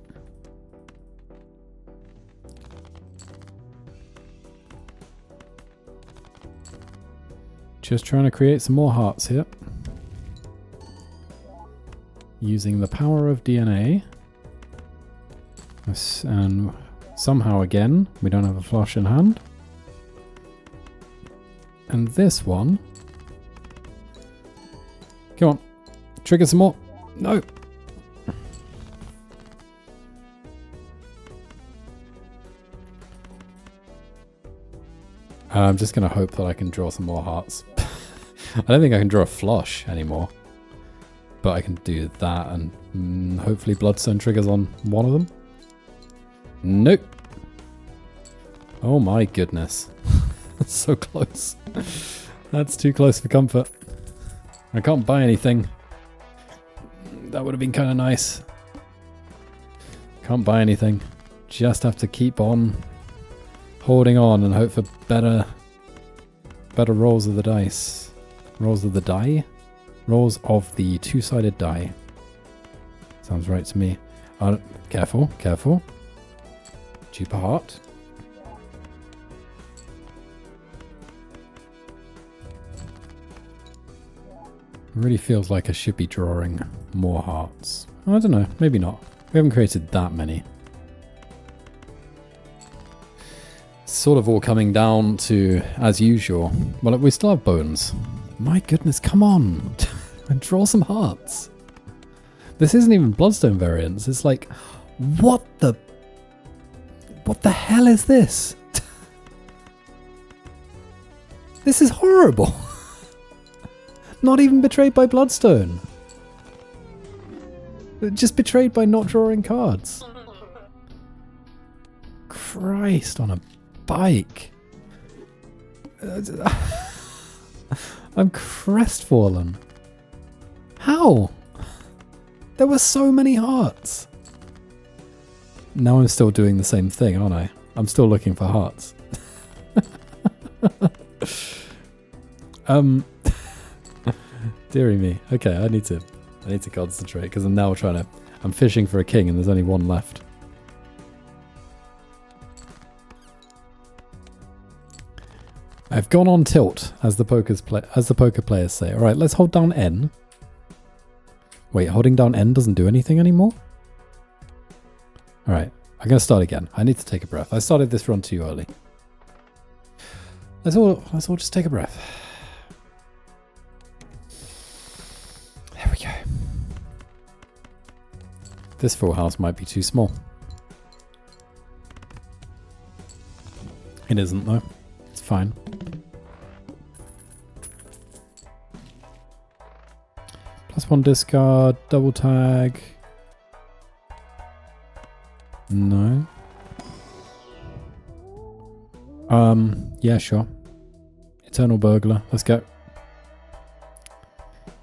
Just trying to create some more hearts here. Using the power of DNA. And somehow again, we don't have a flush in hand. And this one. Come on. Trigger some more. No. I'm just going to hope that I can draw some more hearts. I don't think I can draw a flush anymore. But I can do that and hopefully Bloodstone triggers on one of them. Nope. Oh my goodness. That's so close. That's too close for comfort. I can't buy anything. That would have been kind of nice. Can't buy anything. Just have to keep on holding on and hope for better rolls of the dice. Rolls of the die? Rolls of the two-sided die. Sounds right to me. Careful, careful. Cheaper heart. Really feels like I should be drawing more hearts. I don't know, maybe not. We haven't created that many. It's sort of all coming down to, as usual. Well, we still have bones. My goodness, come on. And draw some hearts. This isn't even Bloodstone variants. It's like, what the hell is this? This is horrible. Not even betrayed by Bloodstone. Just betrayed by not drawing cards. Christ on a bike. I'm crestfallen. How? There were so many hearts. Now I'm still doing the same thing, aren't I? I'm still looking for hearts. Deary me. Okay, I need to concentrate because I'm now I'm fishing for a king and there's only one left. I've gone on tilt, as the poker players say. All right, let's hold down N. Wait, holding down N doesn't do anything anymore? All right, I'm going to start again. I need to take a breath. I started this run too early. Let's all just take a breath. There we go. This full house might be too small. It isn't though. It's fine. +1 discard, double tag. No. Yeah, sure. Eternal Burglar. Let's go.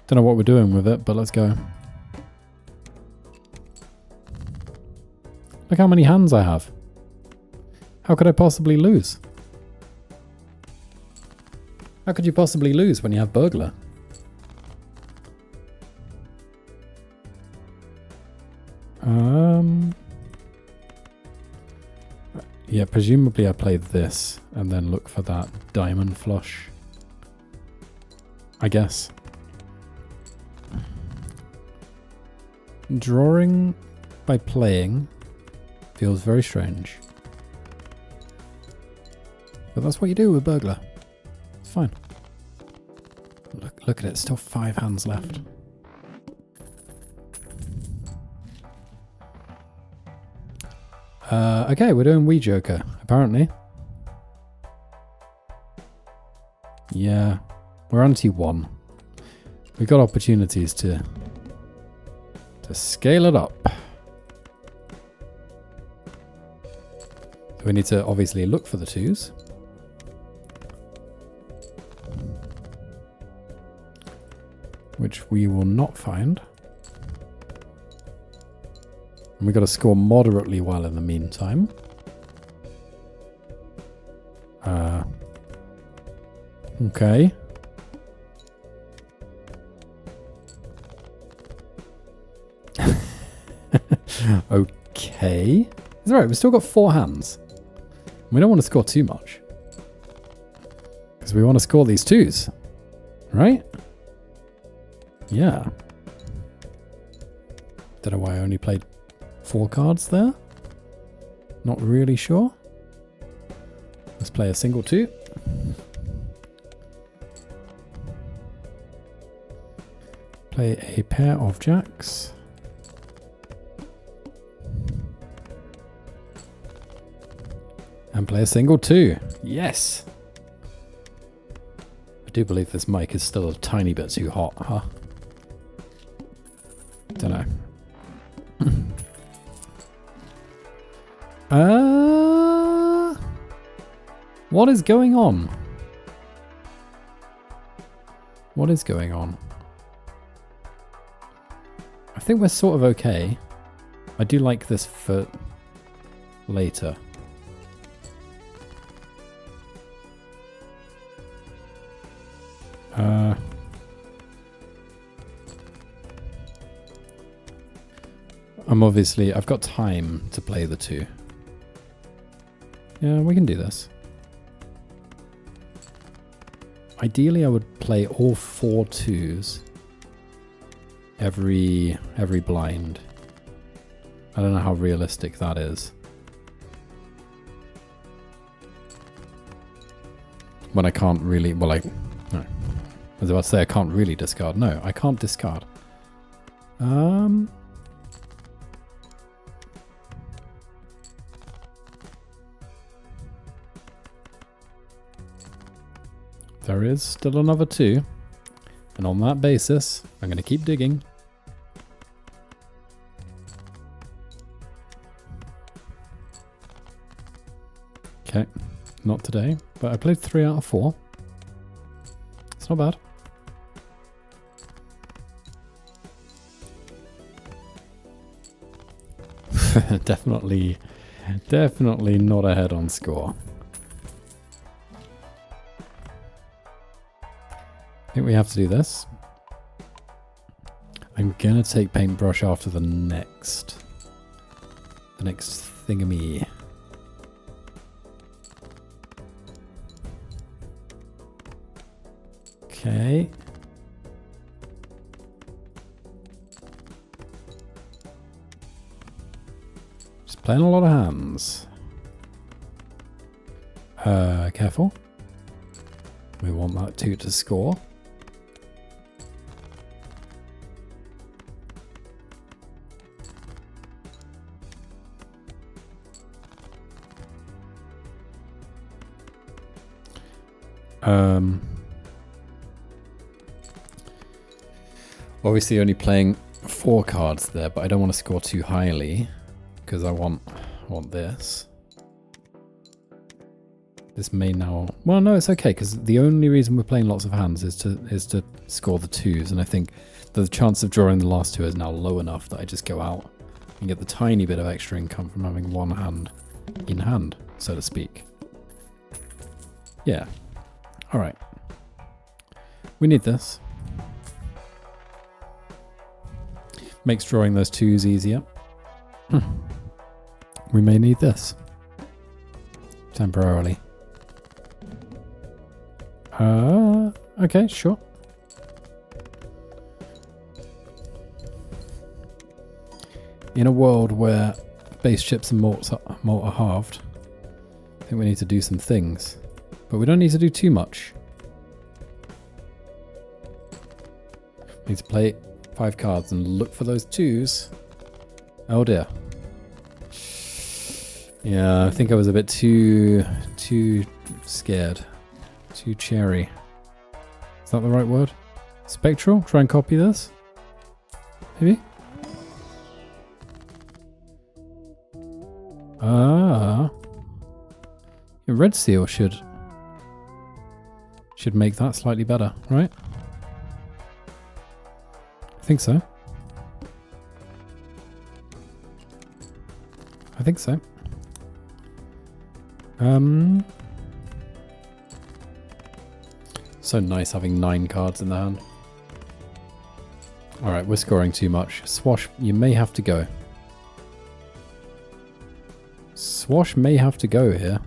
Don't know what we're doing with it, but let's go. Look how many hands I have. How could I possibly lose? How could you possibly lose when you have Burglar? Yeah, presumably I play this and then look for that diamond flush. I guess. Drawing by playing feels very strange. But that's what you do with burglar. It's fine. Look at it, still 5 hands left. Okay, we're doing Wee Joker, apparently. Yeah, we're anti-1. We've got opportunities to scale it up. So we need to obviously look for the 2s. Which we will not find. And we've got to score moderately well in the meantime. Okay. Okay. It's alright, we've still got 4 hands. We don't want to score too much. Because we want to score these 2s. Right? Yeah. Don't know why I only played 4 cards there. Not really sure. Let's play a single 2. Play a pair of jacks. And play a single 2. Yes! I do believe this mic is still a tiny bit too hot, huh? Don't know. What is going on? What is going on? I think we're sort of okay. I do like this for later. I've got time to play the 2. Yeah, we can do this. Ideally, I would play all 4 2s every blind. I don't know how realistic that is. When I can't really, no. I was about to say I can't really discard. No, I can't discard. There is still another 2. And on that basis, I'm going to keep digging. Okay, not today, but I played 3 out of 4. It's not bad. Definitely not ahead on score. I think we have to do this. I'm gonna take paintbrush after the next thingamy. Okay. Just playing a lot of hands. Careful. We want that 2 to score. Obviously only playing 4 cards there, but I don't want to score too highly because I want this. This may now... Well, no, it's okay because the only reason we're playing lots of hands is to score the 2s, and I think the chance of drawing the last 2 is now low enough that I just go out and get the tiny bit of extra income from having 1 hand in hand, so to speak. Yeah. All right. We need this. Makes drawing those 2s easier. We may need this. Temporarily. Okay, sure. In a world where base chips and malt are halved, I think we need to do some things. But we don't need to do too much. We need to play 5 cards and look for those 2s. Oh dear. Yeah, I think I was a bit too scared. Too cherry. Is that the right word? Spectral? Try and copy this? Maybe? Ah. Your red seal should make that slightly better, right? I think so. I think so. So nice having 9 cards in the hand. Alright, we're scoring too much. Swash, you may have to go. Swash may have to go here.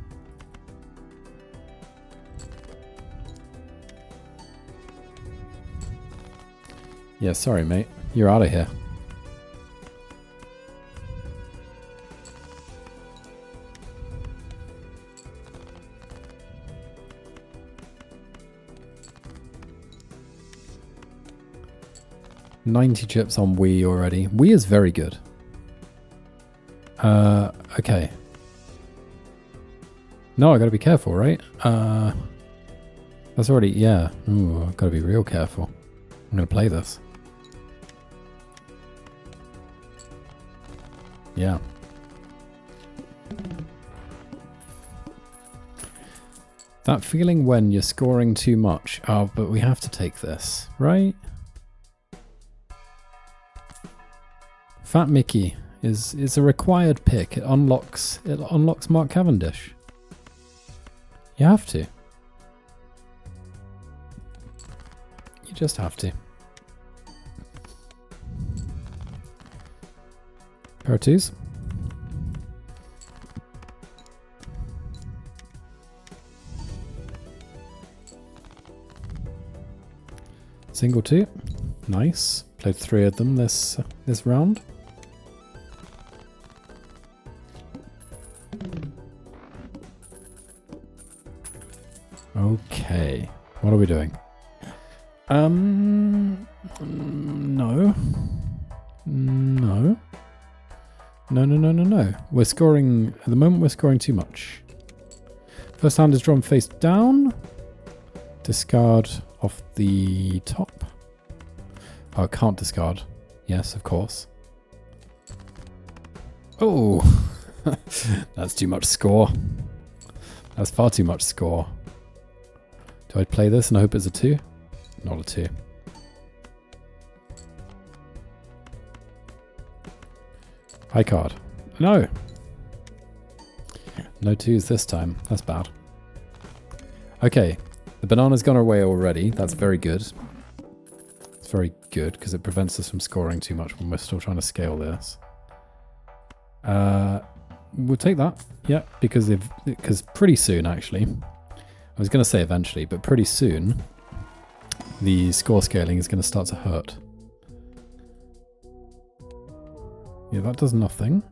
Yeah, sorry mate. You're out of here. $90 chips on Wii already. Wii is very good. Okay. No, I gotta be careful, right? That's already, yeah. Ooh, I've gotta be real careful. I'm gonna play this. Yeah. That feeling when you're scoring too much. Oh, but we have to take this, right? Fat Mickey is a required pick. It unlocks Mark Cavendish. You have to. You just have to. Pair of 2s. Single 2. Nice. Played 3 of them this round. Okay. What are we doing? No. No. We're scoring, at the moment we're scoring too much. First hand is drawn face down. Discard off the top. Oh, can't discard. Yes, of course. Oh, that's too much score. That's far too much score. Do I play this and hope it's a 2? Not a 2. High card. No. No 2s this time. That's bad. Okay. The banana's gone away already. That's very good. It's very good because it prevents us from scoring too much when we're still trying to scale this. We'll take that. Yeah, because pretty soon, actually. I was going to say eventually, but pretty soon, the score scaling is going to start to hurt. Yeah, that does nothing.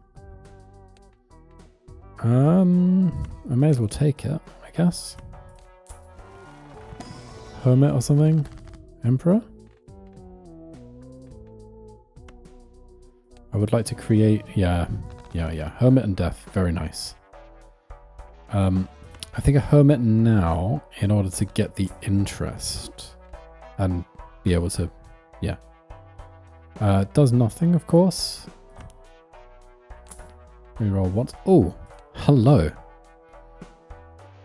I may as well take it, I guess. Hermit or something? Emperor? I would like to create... Yeah. Hermit and Death. Very nice. I think a Hermit now in order to get the interest and be able to... Yeah. Does nothing, of course. Reroll once. Oh! Hello!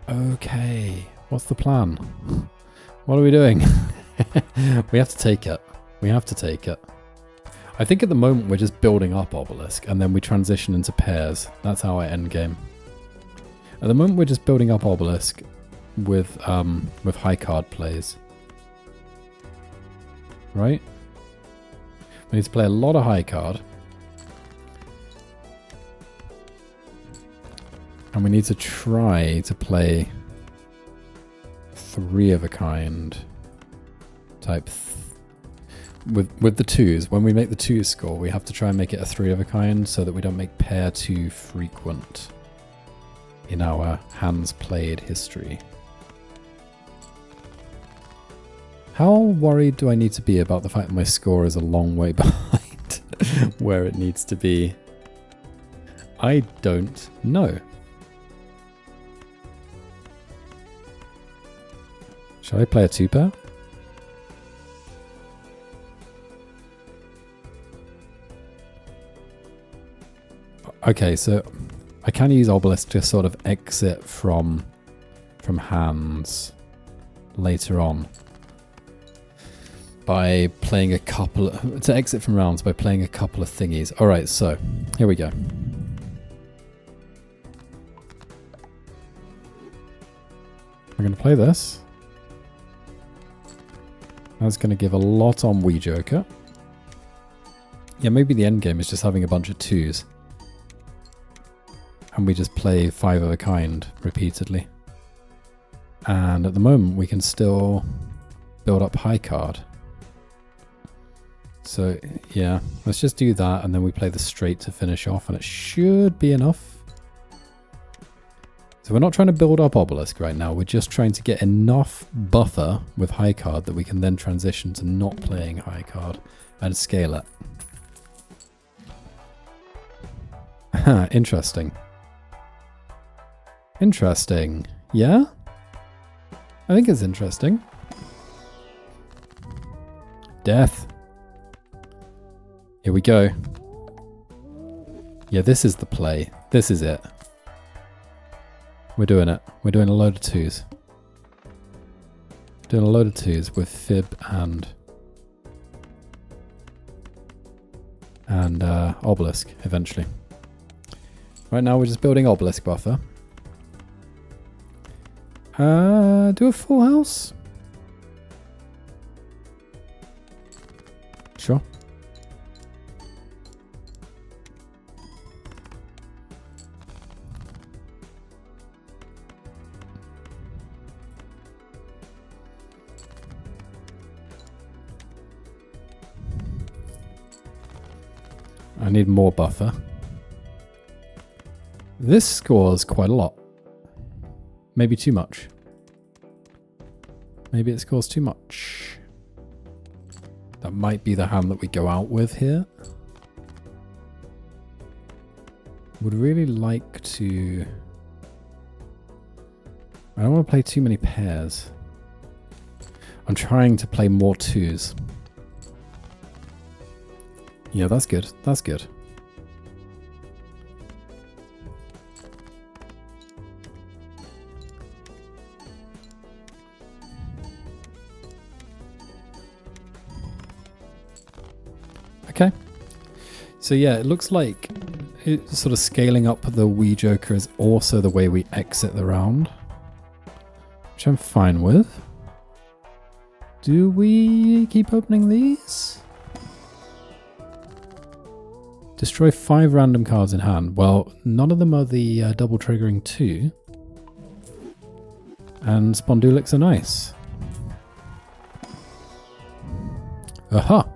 Okay. What's the plan? What are we doing? We have to take it. We have to take it. I think at the moment we're just building up Obelisk and then we transition into pairs. That's our end game. At the moment we're just building up Obelisk with high card plays. Right? We need to play a lot of high card. And we need to try to play 3 of a kind type. with the twos, when we make the twos score, we have to try and make it a 3 of a kind so that we don't make pair too frequent in our hands played history. How worried do I need to be about the fact that my score is a long way behind where it needs to be? I don't know. Shall I play a 2-pair? Okay, so I can use obelisk to sort of exit from hands later on by playing a couple to exit from rounds by playing a couple of thingies. All right, so here we go. We're going to play this. That's going to give a lot on Wee Joker. Yeah, maybe the end game is just having a bunch of twos. And we just play 5 of a kind repeatedly. And at the moment we can still build up high card. So yeah, let's just do that and then we play the straight to finish off and it should be enough. So we're not trying to build up obelisk right now, we're just trying to get enough buffer with high card that we can then transition to not playing high card and scale it. Interesting. Interesting. Yeah? I think it's interesting. Death. Here we go. Yeah, this is the play. This is it. We're doing it. We're doing a load of twos. Doing a load of twos with fib and obelisk eventually. Right now we're just building obelisk buffer. Do a full house? Sure. I need more buffer. This scores quite a lot. Maybe too much. Maybe it scores too much. That might be the hand that we go out with here. Would really like to... I don't want to play too many pairs. I'm trying to play more twos. Yeah, that's good. That's good. Okay. So yeah, it looks like it's sort of scaling up the Wee Joker is also the way we exit the round, which I'm fine with. Do we keep opening these? Destroy 5 random cards in hand. Well, none of them are the double triggering 2. And Spondulics are nice. Aha!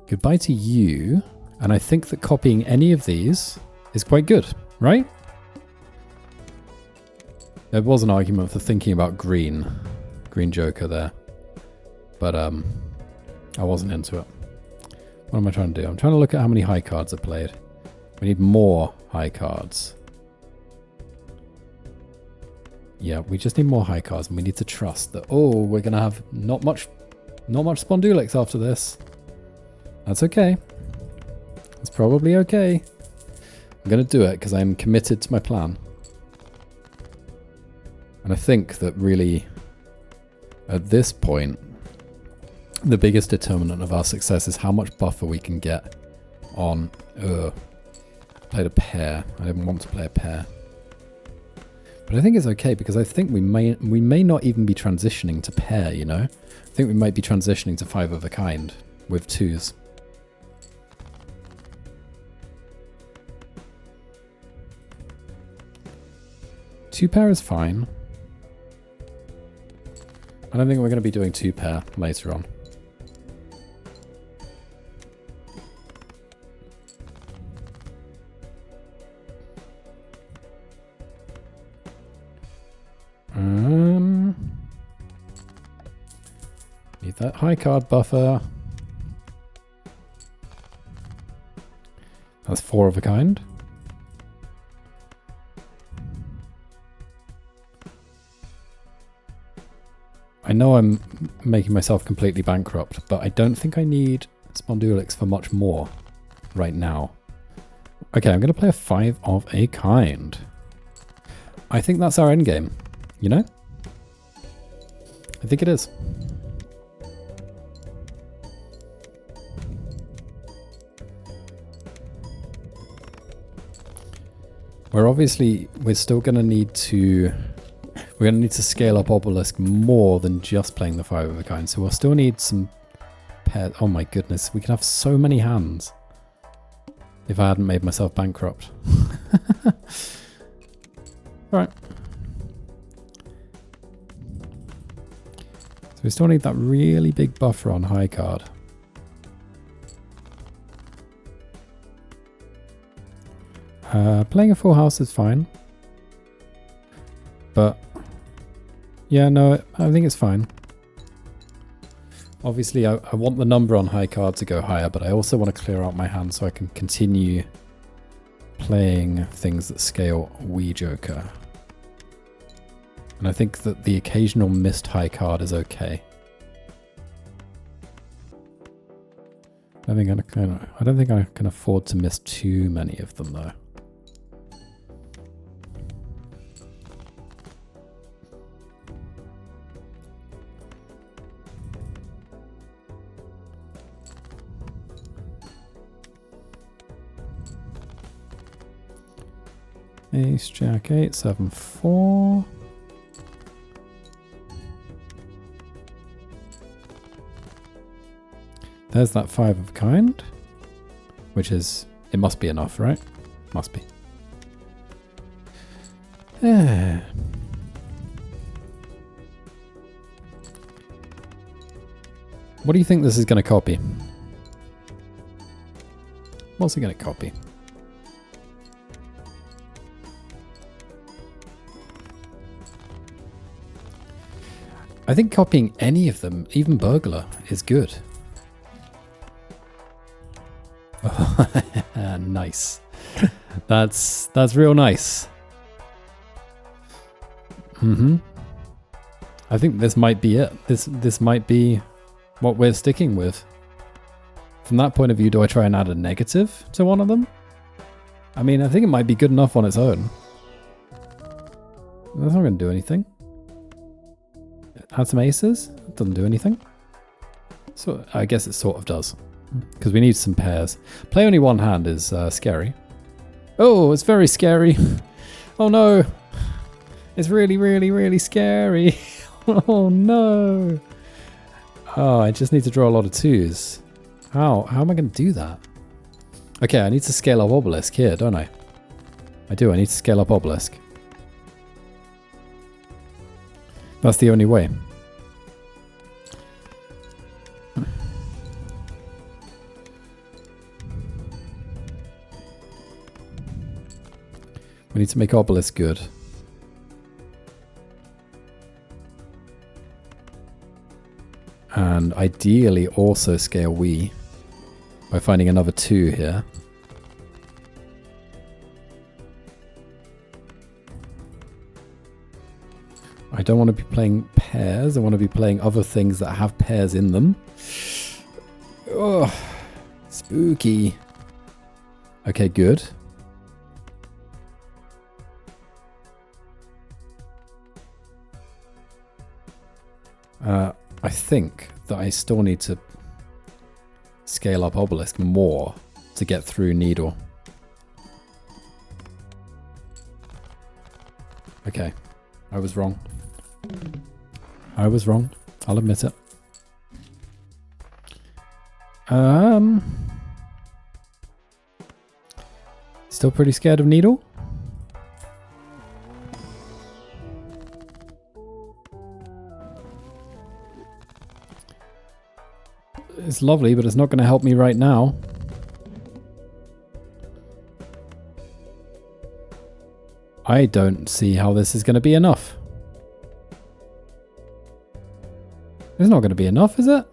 Goodbye to you. And I think that copying any of these is quite good, right? There was an argument for thinking about green Joker there. But I wasn't into it. What am I trying to do? I'm trying to look at how many high cards are played. We need more high cards. Yeah, we just need more high cards and we need to trust that, oh, we're going to have not much Spondulics after this. That's okay. It's probably okay. I'm going to do it because I'm committed to my plan. And I think that really, at this point, the biggest determinant of our success is how much buffer we can get on... played a pair. I didn't want to play a pair. But I think it's okay because I think we may not even be transitioning to pair, you know? I think we might be transitioning to 5 of a kind with 2s. Two pair is fine. I don't think we're going to be doing 2 pair later on. that high card buffer. That's 4 of a kind. I know I'm making myself completely bankrupt, but I don't think I need Spondulics for much more right now. Okay, I'm going to play a 5 of a kind. I think that's our endgame, you know? I think it is. We're still going to need to... We're going to need to scale up Obelisk more than just playing the 5 of a kind. So we'll still need some pairs. Oh my goodness, we could have so many hands if I hadn't made myself bankrupt. Alright. So we still need that really big buffer on high card. Playing a full house is fine. But yeah, no, I think it's fine. Obviously, I want the number on high card to go higher, but I also want to clear out my hand so I can continue playing things that scale Wee Joker. And I think that the occasional missed high card is okay. I don't think I can afford to miss too many of them though. Ace, Jack 8, 7, 4. There's that 5 of a kind, which is, it must be enough, right? Must be. Yeah. What do you think this is going to copy? What's it going to copy? I think copying any of them, even burglar, is good. Nice. That's real nice. I think this might be it. This might be what we're sticking with. From that point of view, do I try and add a negative to one of them? I mean, I think it might be good enough on its own. That's not going to do anything. Add some aces? Doesn't do anything. So I guess it sort of does. Because we need some pairs. Play only one hand is scary. Oh, it's very scary. Oh no. It's really, really, really scary. Oh no. Oh, I just need to draw a lot of 2s. How am I going to do that? Okay, I need to scale up Obelisk here, don't I? I do, I need to scale up Obelisk. That's the only way. We need to make Obelisk good. And ideally also scale Wee by finding another 2 here. I don't want to be playing pairs. I want to be playing other things that have pairs in them. Oh, spooky. Okay, good. I think that I still need to scale up Obelisk more to get through Needle. Okay, I was wrong. I was wrong. I'll admit it. Still pretty scared of Needle? It's lovely, but it's not going to help me right now. I don't see how this is going to be enough. It's not going to be enough, is it?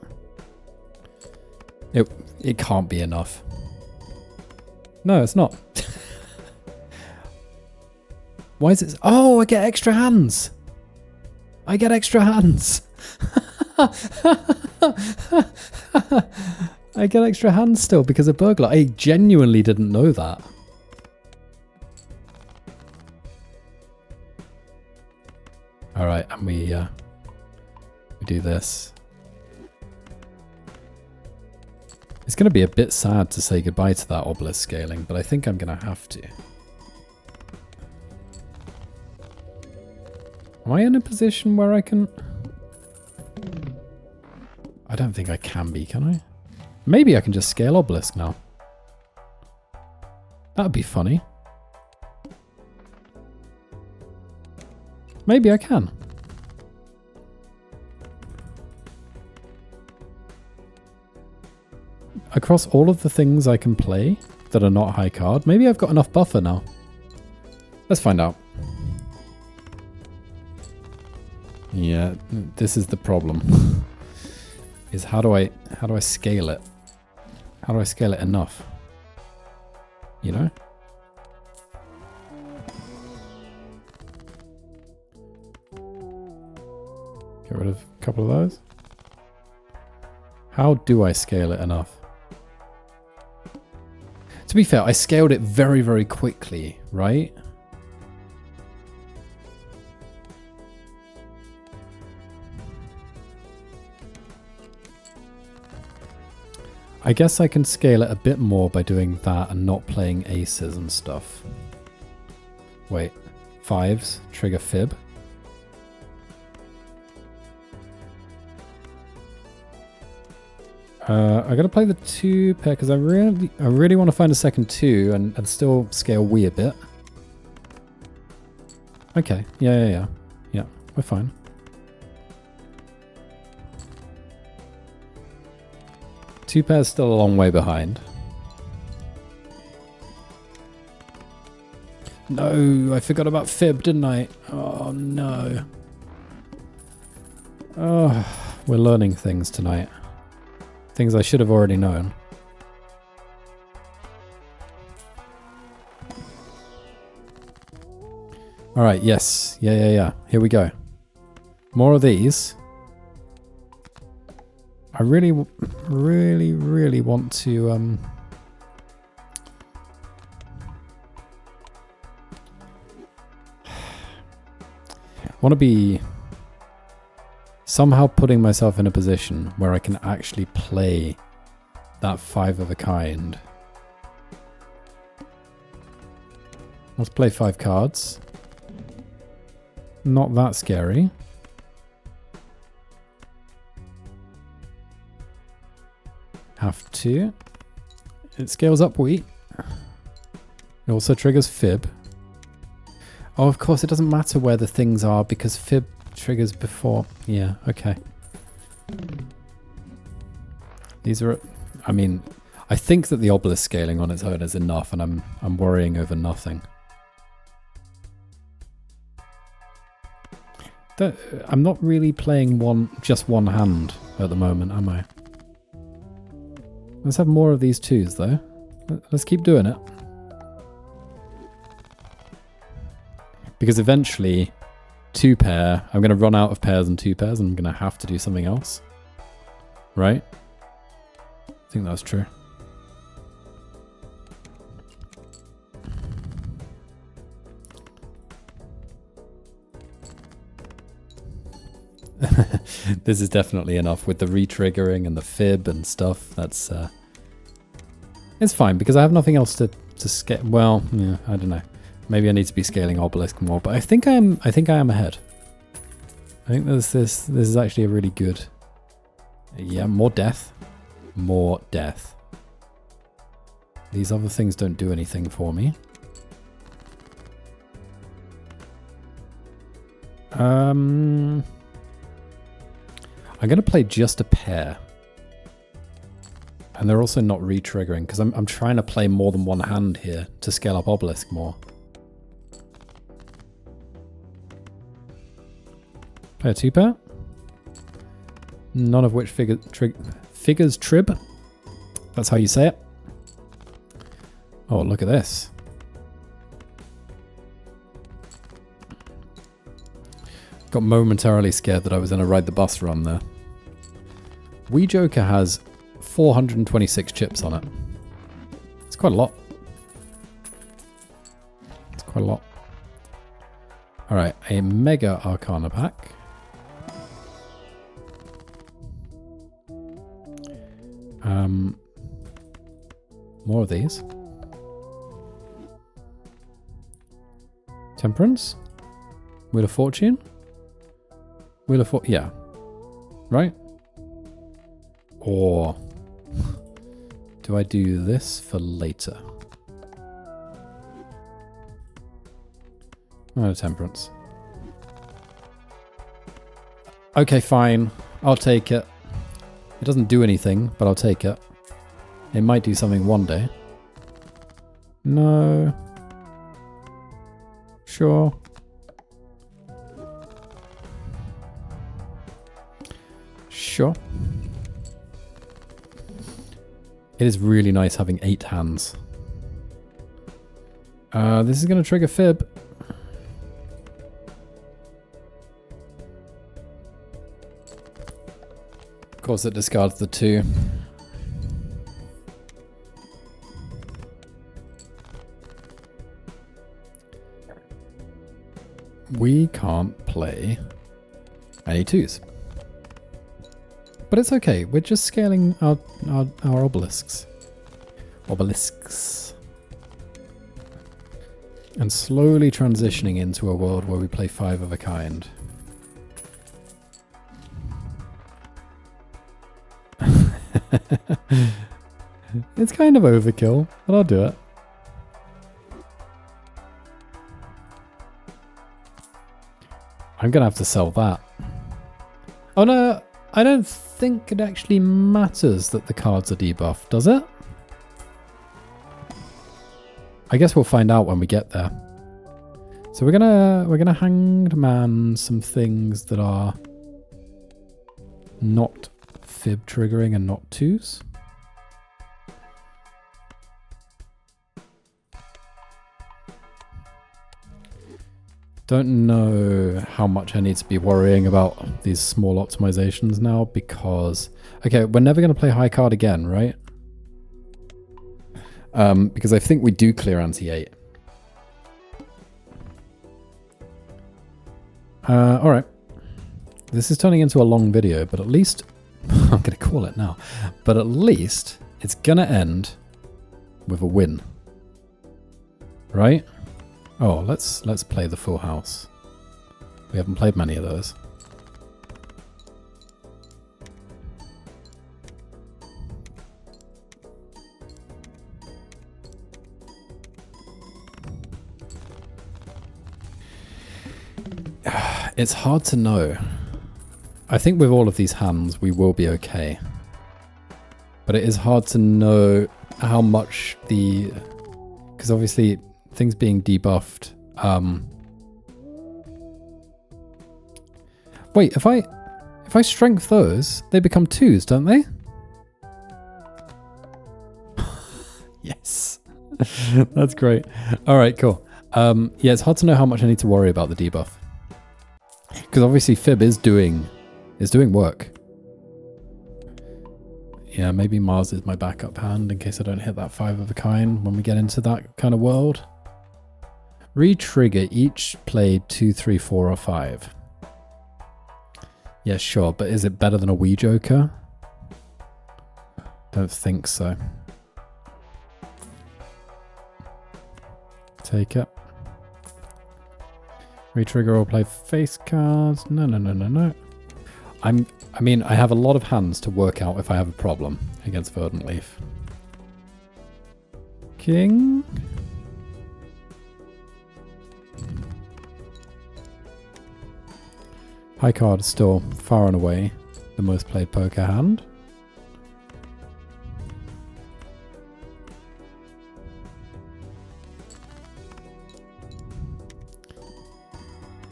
It can't be enough. No, it's not. Why is it? Oh, I get extra hands. I get extra hands. I get extra hands still because of burglar. I genuinely didn't know that. All right, and we do this. It's going to be a bit sad to say goodbye to that obelisk scaling, but I think I'm going to have to. Am I in a position where I can... I don't think I can be, can I? Maybe I can just scale obelisk now. That'd be funny. Maybe I can. Across all of the things I can play that are not high card, maybe I've got enough buffer now. Let's find out. Yeah, this is the problem. Is how do I scale it? How do I scale it enough? You know? Get rid of a couple of those. How do I scale it enough? To be fair, I scaled it very, very quickly, right? I guess I can scale it a bit more by doing that and not playing aces and stuff. Wait, fives, trigger fib. I gotta play the 2 pair because I really want to find a second 2 and still scale wee a bit. Okay, yeah, we're fine. Two pairs still a long way behind. No, I forgot about fib, didn't I? Oh no. Oh, we're learning things tonight. Things I should have already known. Alright, yes. Yeah. Here we go. More of these. I really want to want to be somehow putting myself in a position where I can actually play that 5 of a kind. Let's play 5 cards. Not that scary. Have to. It scales up wheat. It also triggers fib. Oh, of course, it doesn't matter where the things are because fib triggers before. Yeah, okay. These are... I mean, I think that the obelisk scaling on its own is enough, and I'm worrying over nothing. I'm not really playing just one hand at the moment, am I? Let's have more of these 2s, though. Let's keep doing it. Because eventually, 2 pair, I'm going to run out of pairs and 2 pairs, and I'm going to have to do something else. Right? I think that's true. This is definitely enough with the re-triggering and the fib and stuff. That's it's fine because I have nothing else to scale. Well, yeah, I don't know. Maybe I need to be scaling obelisk more, but I think I am ahead. I think this is actually a really good. Yeah, more death. More death. These other things don't do anything for me. I'm going to play just a pair. And they're also not re-triggering because I'm trying to play more than one hand here to scale up obelisk more. Play a 2 pair. none of which figures trib. That's how you say it. Oh, look at this. Got momentarily scared that I was going to ride the bus run there. Wee Joker has 426 chips on it. It's quite a lot. It's quite a lot. Alright, a Mega Arcana pack. More of these. Temperance? Wheel of Fortune? Wheel of Fortune, yeah. Right? Or do I do this for later? Oh, Temperance. Okay, fine. I'll take it. It doesn't do anything, but I'll take it. It might do something one day. No. Sure. Sure. It is really nice having 8 hands. This is going to trigger Fib. Of course it discards the 2. We can't play any 2s. But it's okay, we're just scaling our obelisks. Obelisks. And slowly transitioning into a world where we play 5 of a kind. It's kind of overkill, but I'll do it. I'm gonna have to sell that. Oh no, I don't think it actually matters that the cards are debuffed, does it? I guess we'll find out when we get there. So we're gonna Hanged Man some things that are not Fib triggering and not 2s. Don't know how much I need to be worrying about these small optimizations now because... Okay, we're never going to play high card again, right? Because I think we do clear anti-8. Alright. This is turning into a long video, but at least... I'm going to call it now. But at least it's going to end with a win. Right? Oh, let's play the full house. We haven't played many of those. It's hard to know. I think with all of these hands we will be okay. But it is hard to know how much the... Because obviously... things being debuffed. Wait, if I strength those, they become 2s, don't they? Yes. That's great. Alright, cool. Yeah, it's hard to know how much I need to worry about the debuff. Because obviously Fib is doing work. Yeah, maybe Mars is my backup hand in case I don't hit that 5 of a kind when we get into that kind of world. Re-trigger each played 2, 3, 4, or 5. Yeah, sure, but is it better than a Wee Joker? Don't think so. Take it. Re-trigger or play face cards. No, no, no, no, no. I mean, I have a lot of hands to work out if I have a problem against Verdant Leaf. King. High card is still far and away the most played poker hand.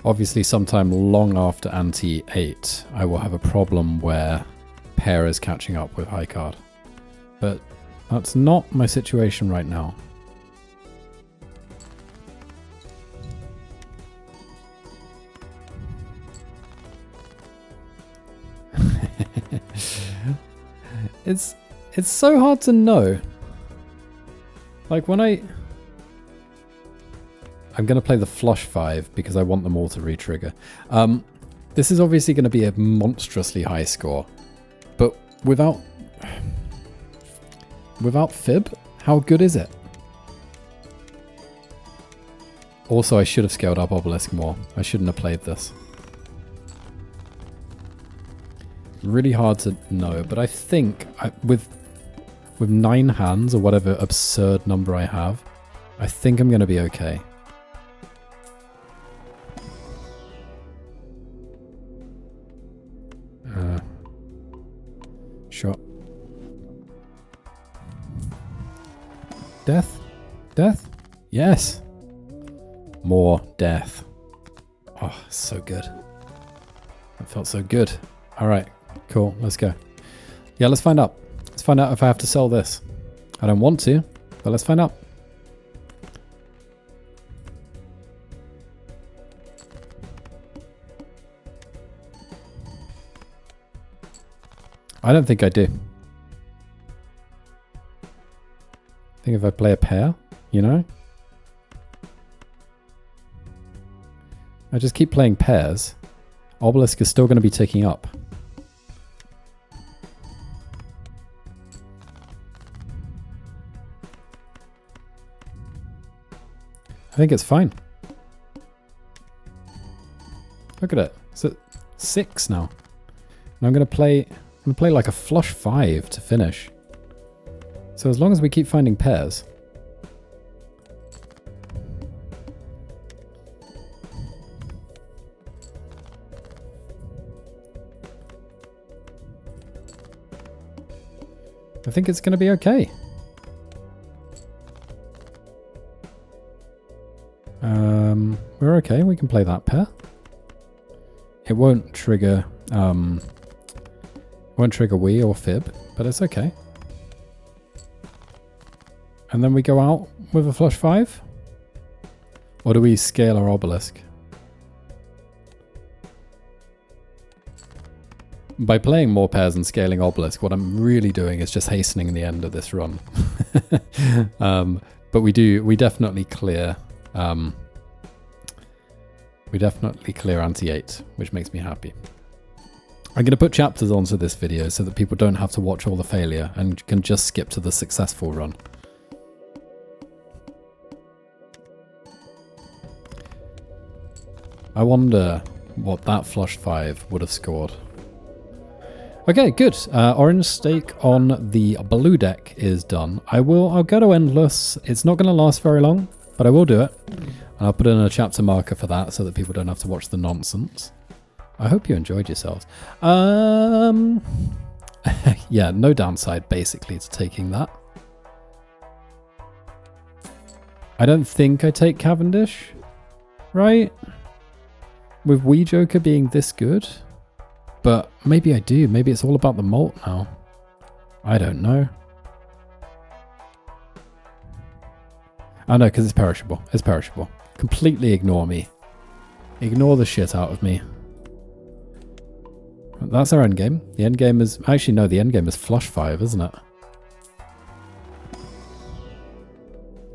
Obviously, sometime long after ante 8, I will have a problem where pair is catching up with high card. But that's not my situation right now. It's so hard to know. Like when I'm going to play the flush 5 because I want them all to re-trigger. This is obviously going to be a monstrously high score. But without fib, how good is it? Also, I should have scaled up obelisk more. I shouldn't have played this. Really hard to know, but I think with 9 hands or whatever absurd number I have, I think I'm going to be okay. Sure. Death? Death? Yes! More death. Oh, so good. That felt so good. Alright, cool, let's go. Yeah, let's find out. Let's find out if I have to sell this. I don't want to, but let's find out. I don't think I do. I think if I play a pair, you know? I just keep playing pairs. Obelisk is still going to be ticking up. I think it's fine. Look at it. It's at 6 now. And I'm going to play like a flush 5 to finish. So as long as we keep finding pairs. I think it's going to be okay. We're okay. We can play that pair. It won't trigger Wii or fib, but it's okay. And then we go out with a flush 5? Or do we scale our obelisk? By playing more pairs and scaling obelisk, what I'm really doing is just hastening the end of this run. But we definitely clear anti-8, which makes me happy. I'm going to put chapters onto this video so that people don't have to watch all the failure and can just skip to the successful run. I wonder what that flush 5 would have scored. Okay, good. Orange stake on the blue deck is done. I'll go to endless. It's not going to last very long, but I will do it. And I'll put in a chapter marker for that so that people don't have to watch the nonsense. I hope you enjoyed yourselves. Yeah, no downside basically to taking that. I don't think I take Cavendish, right? With Wii Joker being this good. But maybe I do. Maybe it's all about the malt now. I don't know. Oh no, because it's perishable. It's perishable. Completely ignore me. Ignore the shit out of me. That's our endgame. The endgame is... Actually, no, the endgame is flush 5, isn't it?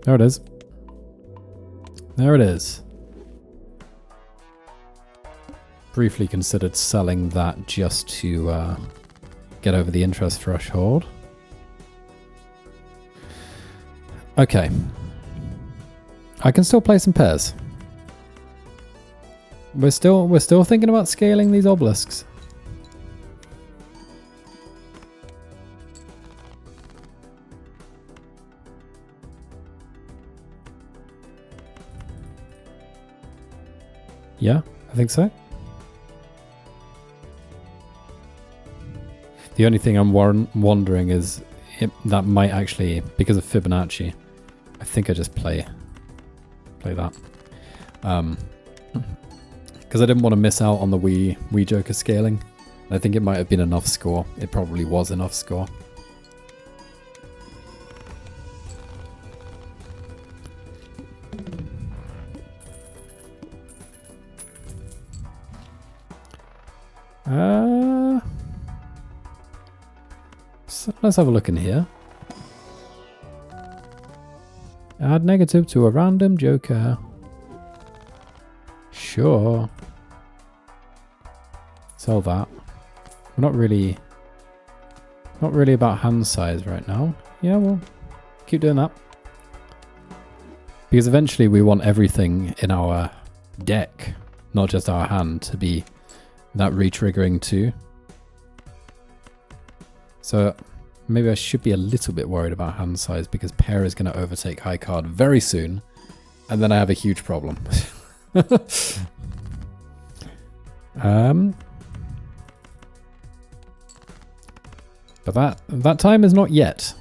There it is. There it is. Briefly considered selling that just to get over the interest threshold. Okay. I can still play some pairs. We're still thinking about scaling these obelisks. Yeah, I think so. The only thing I'm wondering is that might actually, because of Fibonacci, I think I just play that. Because I didn't want to miss out on the Wii Joker scaling. I think it might have been enough score. It probably was enough score. So let's have a look in here. Add negative to a random joker. Sure. Sell that. We're not really about hand size right now. Yeah, we'll keep doing that. Because eventually we want everything in our deck, not just our hand, to be that re-triggering too. So maybe I should be a little bit worried about hand size because pair is going to overtake high card very soon. And then I have a huge problem. But that time is not yet.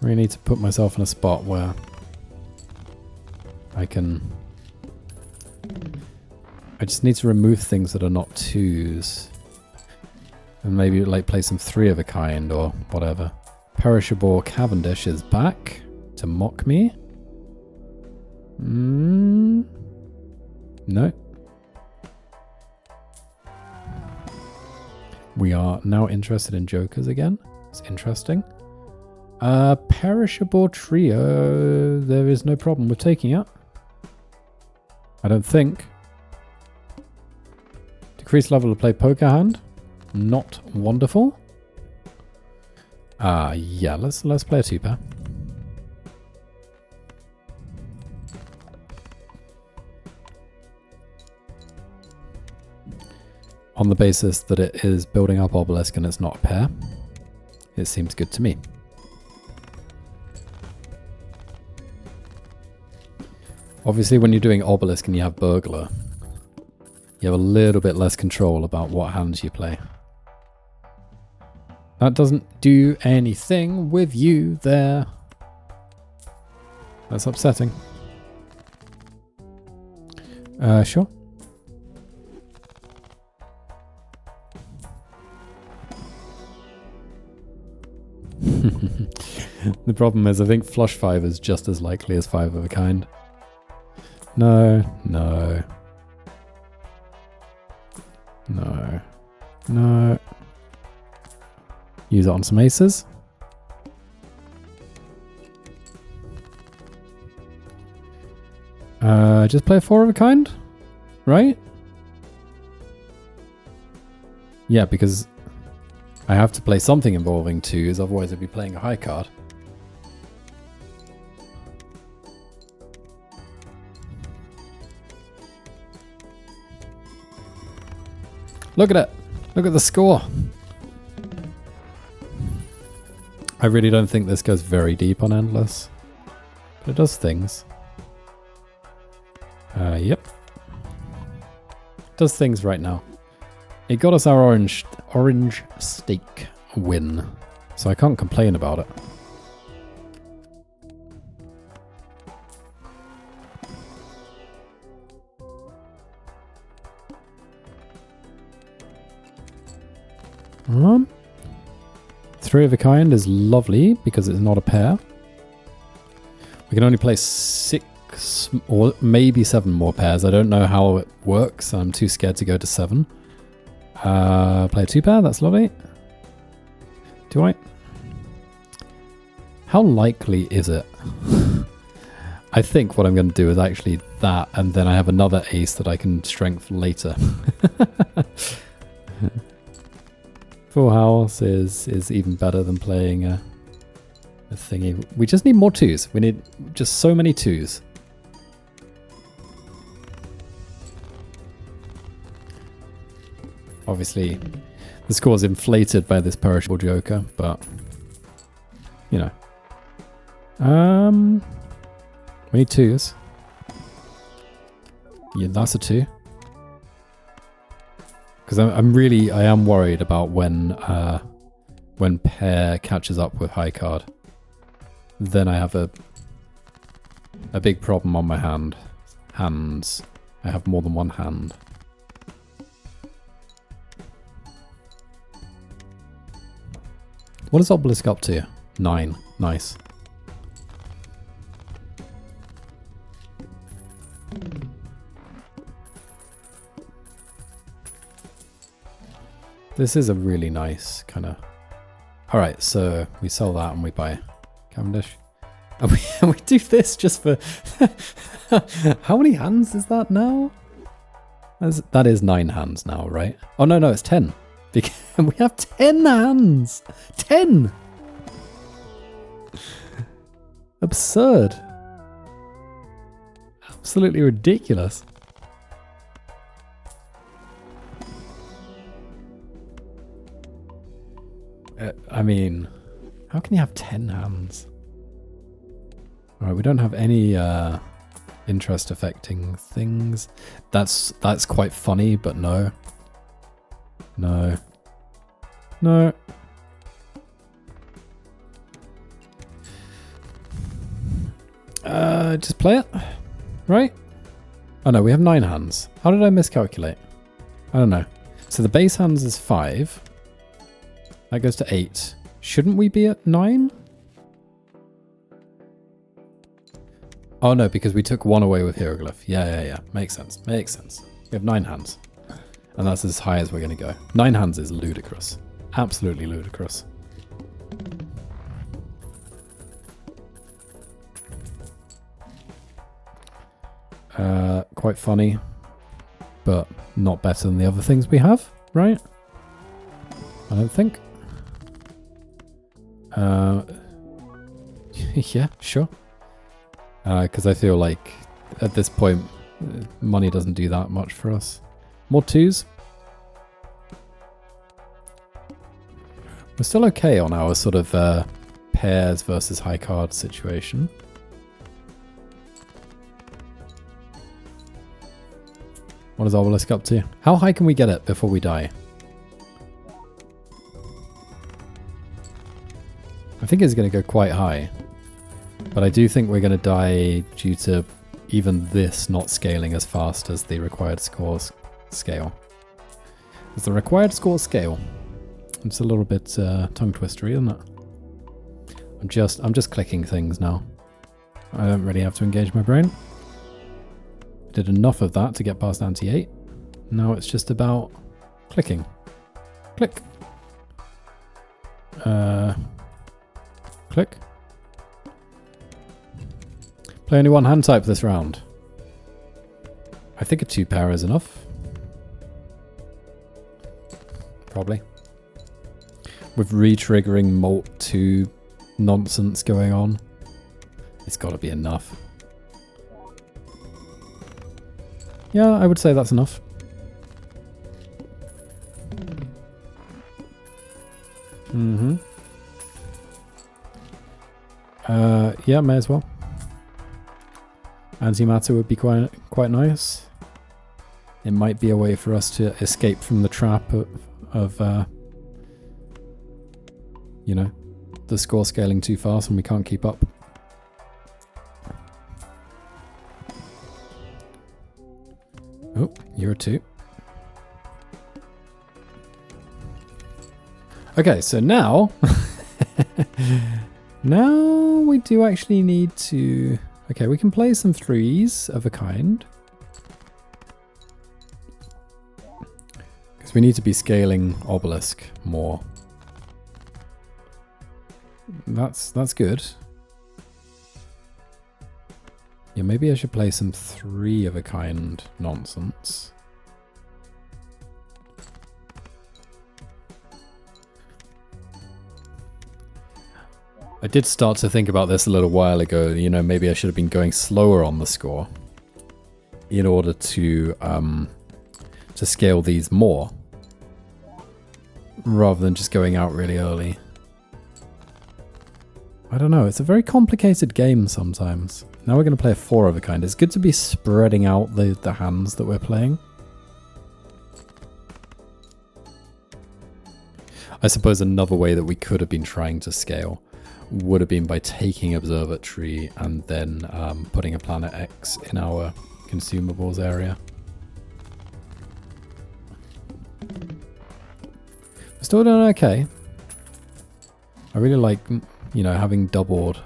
I really need to put myself in a spot where I just need to remove things that are not twos. And maybe like play some 3 of a kind or whatever. Perishable Cavendish is back to mock me. No. We are now interested in jokers again. It's interesting. Perishable Trio. There is no problem with taking it. I don't think. Decrease level to play poker hand. Not wonderful. Yeah, let's play a 2-pair. On the basis that it is building up obelisk and it's not a pair. It seems good to me. Obviously when you're doing obelisk and you have burglar, you have a little bit less control about what hands you play. That doesn't do anything with you there. That's upsetting. Sure. The problem is I think flush 5 is just as likely as 5 of a kind. No, no. No. No. Use it on some aces. Just play a 4 of a kind, right? Yeah, because I have to play something involving 2s, otherwise I'd be playing a high card. Look at it! Look at the score! I really don't think this goes very deep on Endless, but it does things. Yep. Does things right now. It got us our orange stake win, so I can't complain about it. Three of a kind is lovely because it's not a pair. We can only play 6 or maybe 7 more pairs. I don't know how it works. I'm too scared to go to 7. Play a 2-pair, that's lovely. Do I? How likely is it? I think what I'm going to do is actually that, and then I have another ace that I can strength later. Full house is even better than playing a thingy. We just need more 2s. We need just so many 2s. Obviously, the score is inflated by this perishable joker, but you know. We need 2s. Yeah, that's a 2. Because I am worried about when pair catches up with high card. Then I have a big problem on my hands. I have more than one hand. What is Doublisk up to? 9. Nice. This is a really nice kind of... Alright, so we sell that and we buy Cavendish. And we do this just for... How many hands is that now? That is 9 hands now, right? Oh, no, it's 10. Because we have 10 hands! 10! Absurd. Absolutely ridiculous. I mean, how can you have 10 hands? Alright, we don't have any interest affecting things. That's quite funny, but no. No. No. Just play it. Right? Oh no, we have 9 hands. How did I miscalculate? I don't know. So the base hands is 5. That goes to 8. Shouldn't we be at 9? Oh no, because we took 1 away with hieroglyph. Yeah. Makes sense. Makes sense. We have 9 hands. And that's as high as we're going to go. 9 hands is ludicrous. Absolutely ludicrous. Quite funny, but not better than the other things we have, right? I don't think. Yeah, sure. Because I feel like at this point, money doesn't do that much for us. More 2s. We're still okay on our sort of pairs versus high card situation. What is Obelisk up to? How high can we get it before we die? I think it's going to go quite high. But I do think we're going to die due to even this not scaling as fast as the required scores scale. It's the required score scale. It's a little bit tongue twistery, isn't it? I'm just clicking things now. I don't really have to engage my brain. Did enough of that to get past anti-8. Now it's just about clicking. Click. Click. Play only 1 hand type this round. I think a 2 pair is enough. Probably. With re-triggering Molt 2 nonsense going on. It's got to be enough. Yeah, I would say that's enough. Mm-hmm. Yeah, may as well. Antimatter would be quite nice. It might be a way for us to escape from the trap of you know, the score scaling too fast and we can't keep up. Oh, you're a 2. Okay, so now... now we do actually need to... Okay, we can play some 3s of a kind. Because we need to be scaling Obelisk more. That's good. Yeah, maybe I should play some 3 of a kind nonsense. I did start to think about this a little while ago. You know, maybe I should have been going slower on the score in order to scale these more, rather than just going out really early. I don't know. It's a very complicated game sometimes. Now we're going to play a 4 of a kind. It's good to be spreading out the hands that we're playing. I suppose another way that we could have been trying to scale would have been by taking Observatory and then putting a Planet X in our consumables area. Still doing okay. I really like, you know, having doubled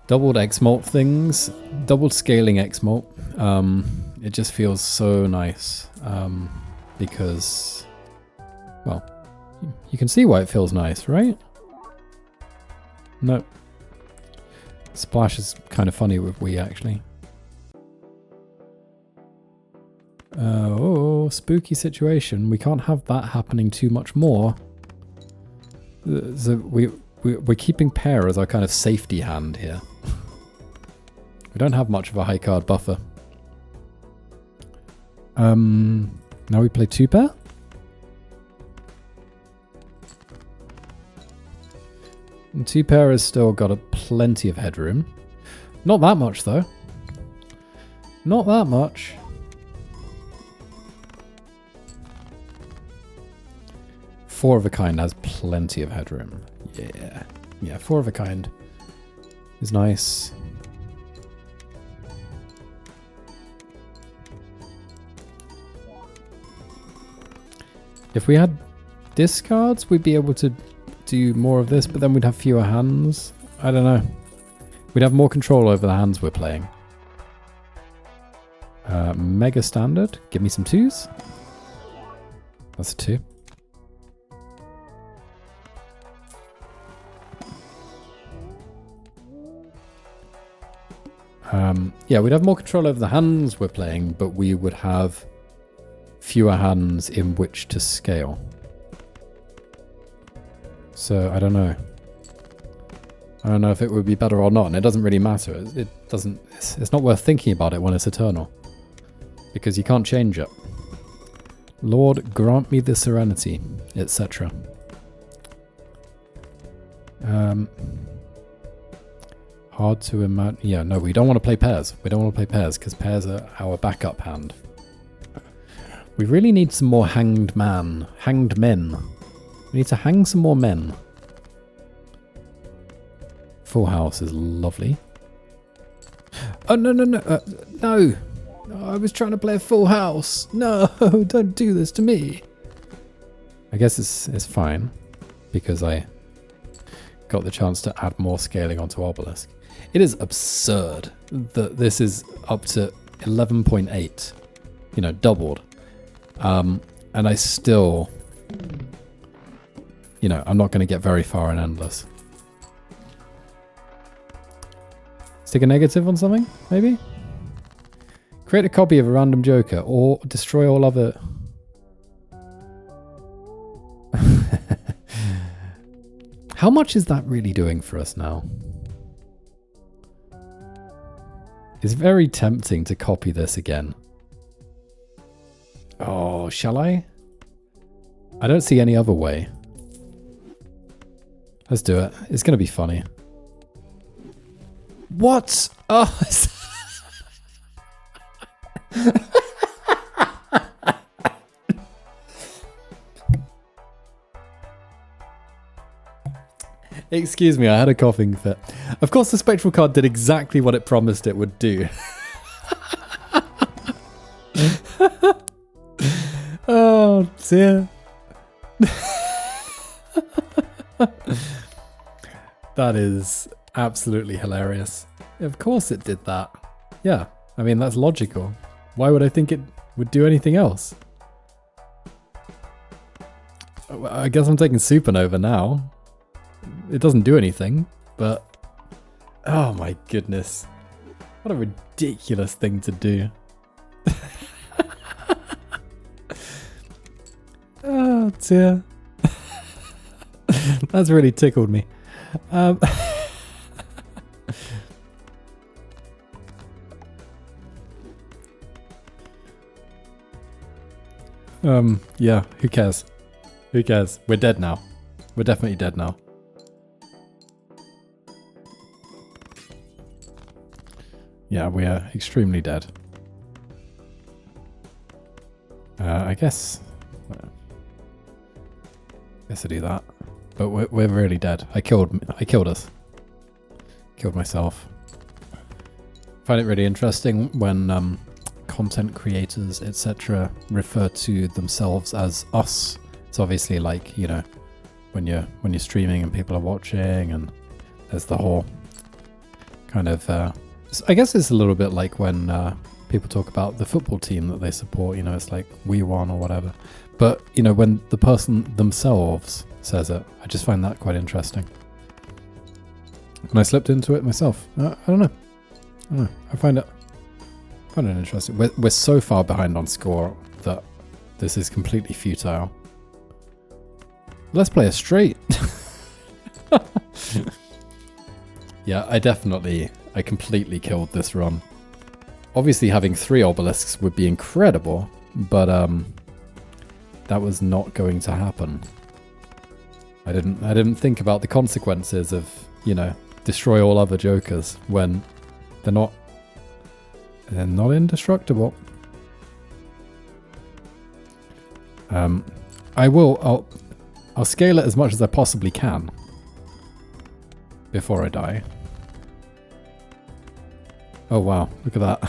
X-Molt things, doubled scaling X-Molt. It just feels so nice because, well, you can see why it feels nice, right? No. Splash is kind of funny with Wii, actually. Oh, spooky situation. We can't have that happening too much more. So we're keeping pair as our kind of safety hand here. We don't have much of a high card buffer. Now we play 2-pair? And 2-pair has still got plenty of headroom. Not that much, though. Not that much. Four of a kind has plenty of headroom. Yeah. Yeah, 4 of a kind is nice. If we had discards, we'd be able to do more of this, but then we'd have fewer hands. I don't know. We'd have more control over the hands we're playing. Mega standard. Give me some 2s. That's a 2. Yeah, we'd have more control over the hands we're playing, but we would have fewer hands in which to scale. So I don't know. I don't know if it would be better or not, and it doesn't really matter. It doesn't. It's not worth thinking about it when it's eternal, because you can't change it. Lord, grant me the serenity, etc. Hard to imagine. Yeah, no, we don't want to play pairs. We don't want to play pairs because pairs are our backup hand. We really need some more hanged men. We need to hang some more men. Full house is lovely. Oh, no. No. I was trying to play a full house. No, don't do this to me. I guess it's fine because I got the chance to add more scaling onto obelisk. It is absurd that this is up to 11.8, you know, doubled. And I still, you know, I'm not going to get very far in endless. Stick a negative on something, maybe? Create a copy of a random joker or destroy all other... How much is that really doing for us now? It's very tempting to copy this again. Oh, shall I? I don't see any other way. Let's do it. It's going to be funny. What? Oh, excuse me, I had a coughing fit. Of course, the spectral card did exactly what it promised it would do. Oh, dear. That is absolutely hilarious. Of course it did that. Yeah, I mean, that's logical. Why would I think it would do anything else? I guess I'm taking Supernova now. It doesn't do anything, but... Oh my goodness. What a ridiculous thing to do. Oh dear. That's really tickled me. Yeah, who cares? Who cares? We're dead now. We're definitely dead now. Yeah, we are extremely dead. I guess I do that, but we're really dead. I killed us. Killed myself. I find it really interesting when content creators, etc., refer to themselves as us. It's obviously like, you know, when you're streaming and people are watching, and there's the whole kind of I guess it's a little bit like when people talk about the football team that they support, you know, it's like we won or whatever. But, you know, when the person themselves says it, I just find that quite interesting. And I slipped into it myself. I don't know. I find it interesting. We're so far behind on score that this is completely futile. Let's play a straight. Yeah, I completely killed this run. Obviously having 3 obelisks would be incredible, but that was not going to happen. I didn't think about the consequences of, you know, destroy all other jokers when they're not indestructible. I'll scale it as much as I possibly can before I die. Oh wow, look at that.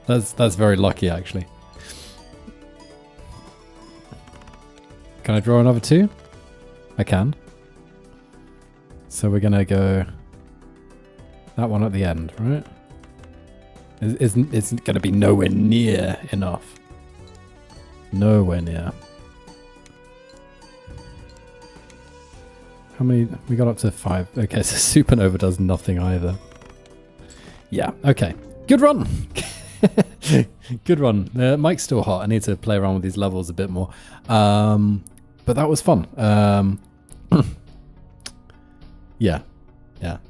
That's very lucky actually. Can I draw another 2? I can. So we're gonna go that one at the end, right? Isn't gonna be nowhere near enough. Nowhere near. How many? We got up to 5. Okay, so Supernova does nothing either. Yeah, okay. Good run! Good run. Mic's still hot. I need to play around with these levels a bit more. But that was fun. Yeah.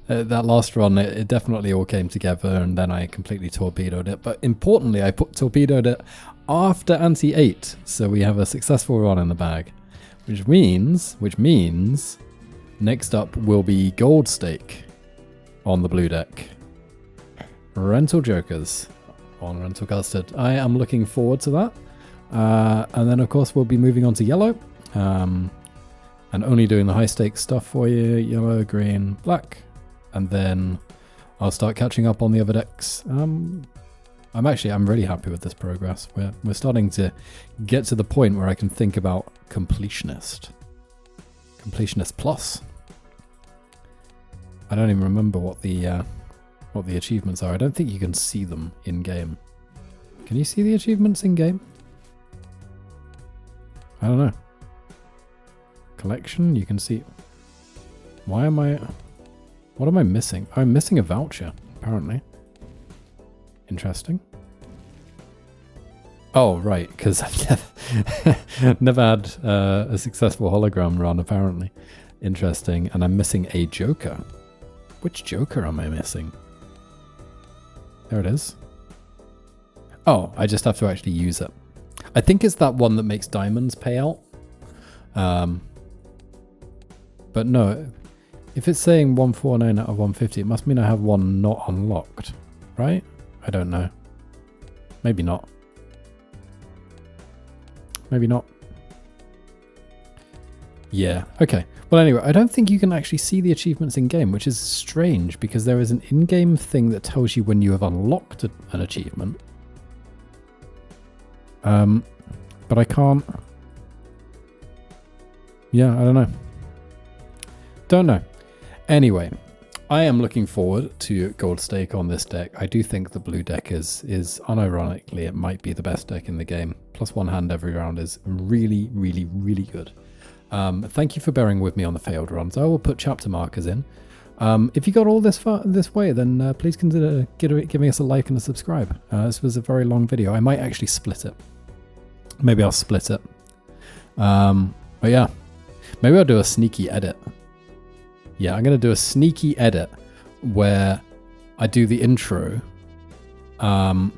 That last run, it definitely all came together, and then I completely torpedoed it. But importantly, I torpedoed it after Anti-8, so we have a successful run in the bag. Which means, next up will be Gold Stake on the blue deck. Rental Jokers on Rental Custard. I am looking forward to that. And then, of course, we'll be moving on to yellow. And only doing the high stakes stuff for you. Yellow, green, black. And then I'll start catching up on the other decks. I'm really happy with this progress. We're starting to get to the point where I can think about Completionist. Completionist Plus. I don't even remember what the achievements are. I don't think you can see them in game. Can you see the achievements in game? I don't know. Collection, you can see. What am I missing? I'm missing a voucher, apparently. Interesting. Oh, right, because I've never had a successful hologram run, apparently. Interesting. And I'm missing a Joker. Which Joker am I missing? There it is. Oh, I just have to actually use it. I think it's that one that makes diamonds pay out. But no, if it's saying 149 out of 150, it must mean I have one not unlocked, right? I don't know. Maybe not. Maybe not. Yeah, okay. Well, anyway, I don't think you can actually see the achievements in-game, which is strange because there is an in-game thing that tells you when you have unlocked an achievement. But I can't... Yeah, I don't know. Don't know. Anyway, I am looking forward to Gold Stake on this deck. I do think the blue deck is unironically, it might be the best deck in the game. Plus 1 hand every round is really, really, really good. Thank you for bearing with me on the failed runs. I will put chapter markers in. If you got all this way, then please consider giving us a like and a subscribe. This was a very long video. I might actually split it. Maybe I'll split it. But yeah, maybe I'll do a sneaky edit. Yeah, I'm going to do a sneaky edit where I do the intro, and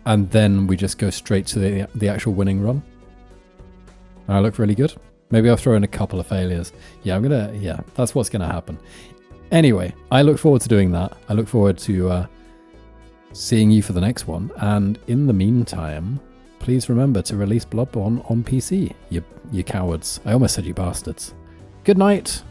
then we just go straight to the actual winning run. I look really good. Maybe I'll throw in a couple of failures. Yeah, that's what's going to happen. Anyway, I look forward to doing that. I look forward to seeing you for the next one. And in the meantime, please remember to release Bloodborne on PC, you cowards. I almost said you bastards. Good night.